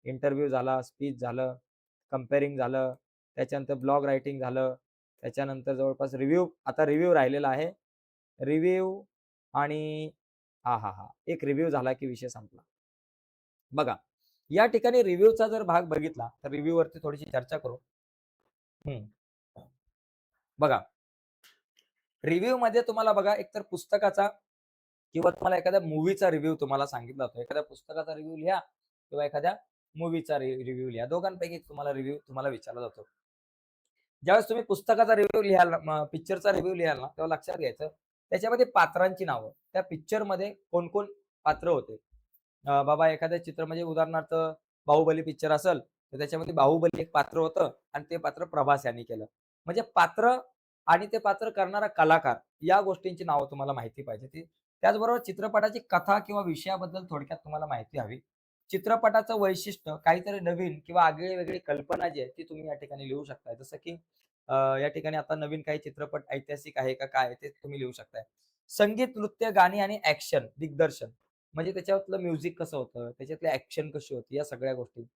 इंटरव्ह्यू झाला, स्पीच झालं, कंपेअरिंग झालं, त्याच्यानंतर ब्लॉग रायटिंग झालं, त्याच्यानंतर जवळपास रिव्ह्यू, आता रिव्ह्यू राहिलेला आहे. रिव्ह्यू आणि हां. एक रिव्ह्यू झाला की विषय संपला. बघा, या ठिकाणी रिव्ह्यूचा जर भाग बघितला, तर रिव्ह्यूवरती थोडीशी चर्चा करू. हं. बघा, रिव्ह्यूमध्ये तुम्हाला बघा, एकतर पुस्तकाचा किंवा तुम्हाला एखाद्या मूव्हीचा रिव्ह्यू तुम्हाला सांगितला जातो. एखाद्या पुस्तकाचा रिव्ह्यू लिहा किंवा एखाद्या मूव्हीचा रिव्ह्यू लिहा. दोघांपैकी तुम्हाला रिव्ह्यू तुम्हाला विचारला जातो. ज्यावेळेस तुम्ही पुस्तकाचा रिव्ह्यू लिहाल, पिक्चरचा रिव्ह्यू लिहाल ना, तेव्हा लक्षात घ्यायचं, त्याच्यामध्ये पात्रांची नावं, त्या पिक्चरमध्ये कोण-कोण पात्र होते. बाबा एखादं चित्र म्हणजे उदाहरणार्थ बाहुबली पिक्चर असेल, तर त्याच्यामध्ये बाहुबली एक पात्र होतं आणि ते पात्र प्रभास यांनी केलं. म्हणजे पात्र आणि ते पात्र करणारा कलाकार, या गोष्टींची नावं तुम्हाला माहिती पाहिजे. त्याचबरोबर चित्रपटाची कथा किंवा विषयाबद्दल थोडक्यात तुम्हाला माहिती हवी. चित्रपटाचं वैशिष्ट्य, काहीतरी नवीन किंवा आगळी-वेगळी कल्पना जी आहे, ती तुम्ही या ठिकाणी लिहू शकताय. जसं की या ठिकाणी आता नवीन काही चित्रपट ऐतिहासिक आहे का काय, ते तुम्ही लिहू शकताय. संगीत, नृत्य, गाणी आणि ॲक्शन, दिग्दर्शन. म्हणजे त्याच्यातलं म्युझिक कसं होतं, त्याच्यातली ॲक्शन कशी होती, या सगळ्या गोष्टी.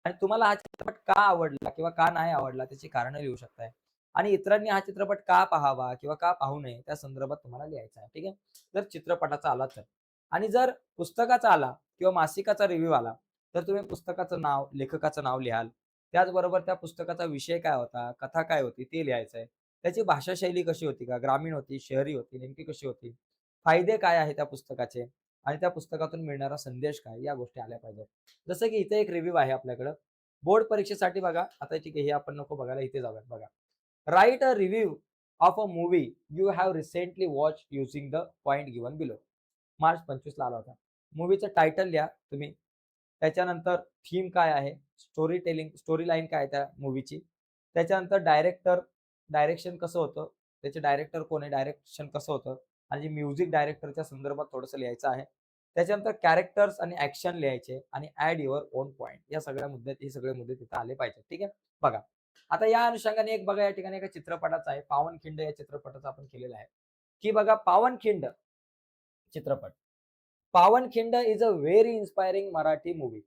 आणि तुम्हाला हा चित्रपट का आवडला किंवा का नाही आवडला, त्याची कारणं लिहू शकताय. आणि इतरांनी हा चित्रपट का पाहावा किंवा का पाहू नये, त्या संदर्भात तुम्हाला लिहायचं आहे. ठीक आहे. जर चित्रपटाचा आला तर. आणि जर पुस्तकाचा आला किंवा मासिकाचा रिव्ह्यू आला, तर तुम्ही पुस्तकाचं नाव, लेखकाचं नाव लिहाल. त्याचबरोबर त्या पुस्तकाचा विषय काय होता, कथा काय होती, ते लिहायचं आहे. त्याची भाषाशैली कशी होती का, ग्रामीण होती, शहरी होती, नेमकी कशी होती? फायदे काय आहे त्या पुस्तकाचे आणि त्या पुस्तकातून मिळणारा संदेश काय, या गोष्टी आल्या पाहिजेत. जसं की इथे एक रिव्ह्यू आहे आपल्याकडं. बोर्ड परीक्षेसाठी बघा, आता ठीक आहे, हे आपण नको बघायला, इथे जाऊयात बघा. Right a review of a movie you have recently watch using the point given below. March 25 ला आला होता. मूव्हीचं टायटल लिहा तुम्ही. त्याच्यानंतर थीम काय आहे, स्टोरी लाईन काय आहे त्या मूव्हीची. त्याच्यानंतर डायरेक्शन कसं होतं, त्याचे डायरेक्टर कोण आहे, डायरेक्शन कसं होतं आणि म्युझिक डायरेक्टरच्या संदर्भात थोडंसं लिहायचं आहे. त्याच्यानंतर कॅरेक्टर्स आणि ॲक्शन लिहायचे आणि ॲड युअर ओन पॉइंट. या सगळ्या मुद्द्यात हे सगळे मुद्दे तिथे आले पाहिजेत. ठीक आहे. बघा, आता या अनुषंगाने एक बघा, या ठिकाणी एका चित्रपटाचा आहे, पावनखिंड या चित्रपटाचा आपण केलेला आहे, की बघा पावनखिंड चित्रपट. Pawankhind is a very inspiring Marathi movie.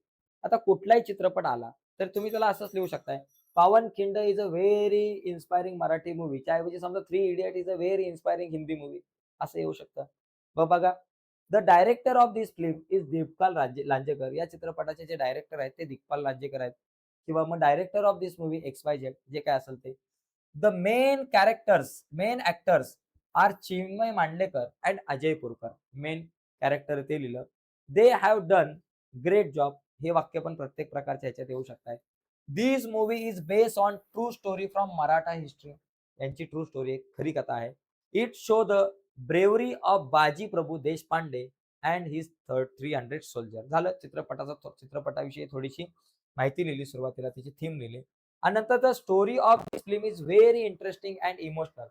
आता कुठलाही चित्रपट आला तर तुम्ही त्याला असंच लिहू शकताय, Pawankhind is a very inspiring Marathi movie. त्याऐवजी समजा three idiot is a very inspiring Hindi movie असं येऊ शकतं. मग बघा, the director of this film is Digpal Lanjekar. या चित्रपटाचे जे डायरेक्टर आहेत ते दिग्पाल लांजेकर आहेत. किंवा मग director of this movie XYZ जे काय असेल ते. The main actors are Chinmay Mandlekar and Ajay Purkar. Main character ते लिहिलं. They have done great job. हे वाक्य पण प्रत्येक प्रकारच्या ह्याच्यात येऊ शकतात. This movie is based on true story from Maratha history. यांची ट्रू स्टोरी एक खरी कथा आहे. It show the bravery of Baji Prabhu Deshpande and his 300 soldier. झालं चित्रपटाविषयी थोडीशी माहिती लिहिली, सुरुवातीला तिची थीम लिहिली. आणि नंतर the story of this film is very interesting and emotional.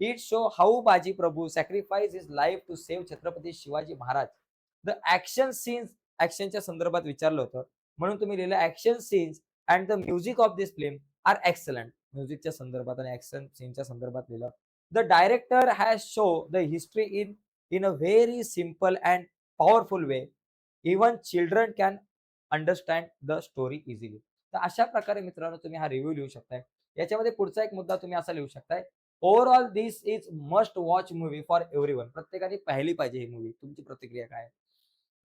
It show how Baji Prabhu sacrifice his life to save Chhatrapati Shivaji Maharaj. The action scenes, ऍक्शनच्या संदर्भात विचारलं होतं म्हणून तुम्ही लिहिलं action scenes and the music of this film are excellent. म्युझिकच्या संदर्भात आणि ऍक्शन सीनच्या संदर्भात लिहिलं. The director has show the history in a very simple and powerful way. Even children can understand the story easily. तर अशा प्रकारे मित्रांनो तुम्ही हा रिव्ह्यू लिहू शकताय. याच्यामध्ये पुढचा एक मुद्दा तुम्ही असा लिहू शकताय, overall this is must watch movie for everyone. प्रत्येकाने पाहिली पाहिजे ही मूव्ही. तुमची प्रतिक्रिया काय आहे?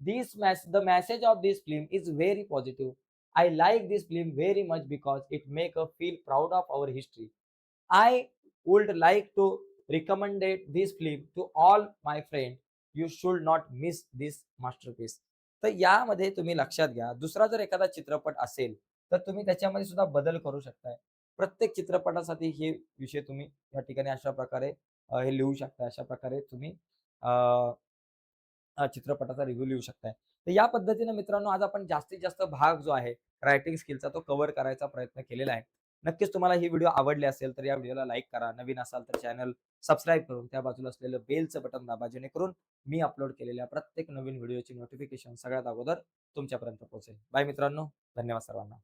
The message of this film is very positive. I like this film very much because it make us feel proud of our history. I would like to recommend this film to all my friends. You should not miss this masterpiece. तर यामध्ये तुम्ही लक्षात घ्या, दुसरा जर एखादा चित्रपट असेल तर तुम्ही त्याच्यामध्ये सुद्धा बदल करू शकताय. प्रत्येक चित्रपटासाठी हे विषय तुम्ही या ठिकाणी अशा प्रकारे हे लिहू शकता. अशा प्रकारे तुम्ही चित्रपटाचा रिव्ह्यू लिहू शकताय. तर या पद्धतीने मित्रांनो आज आपण जास्तीत जास्त भाग जो आहे रायटिंग स्किलचा तो कव्हर करायचा प्रयत्न केलेला आहे. नक्कीच तुम्हाला ही व्हिडिओ आवडली असेल तर या व्हिडिओला लाईक करा. नवीन असाल तर चॅनल सबस्क्राईब करून त्या बाजूला असलेलं बेलचं बटन दाबा, जेणेकरून मी अपलोड केलेल्या प्रत्येक नवीन व्हिडिओची नोटिफिकेशन सगळ्यात अगोदर तुमच्यापर्यंत पोहोचेल. बाय मित्रांनो. धन्यवाद सर्वांना.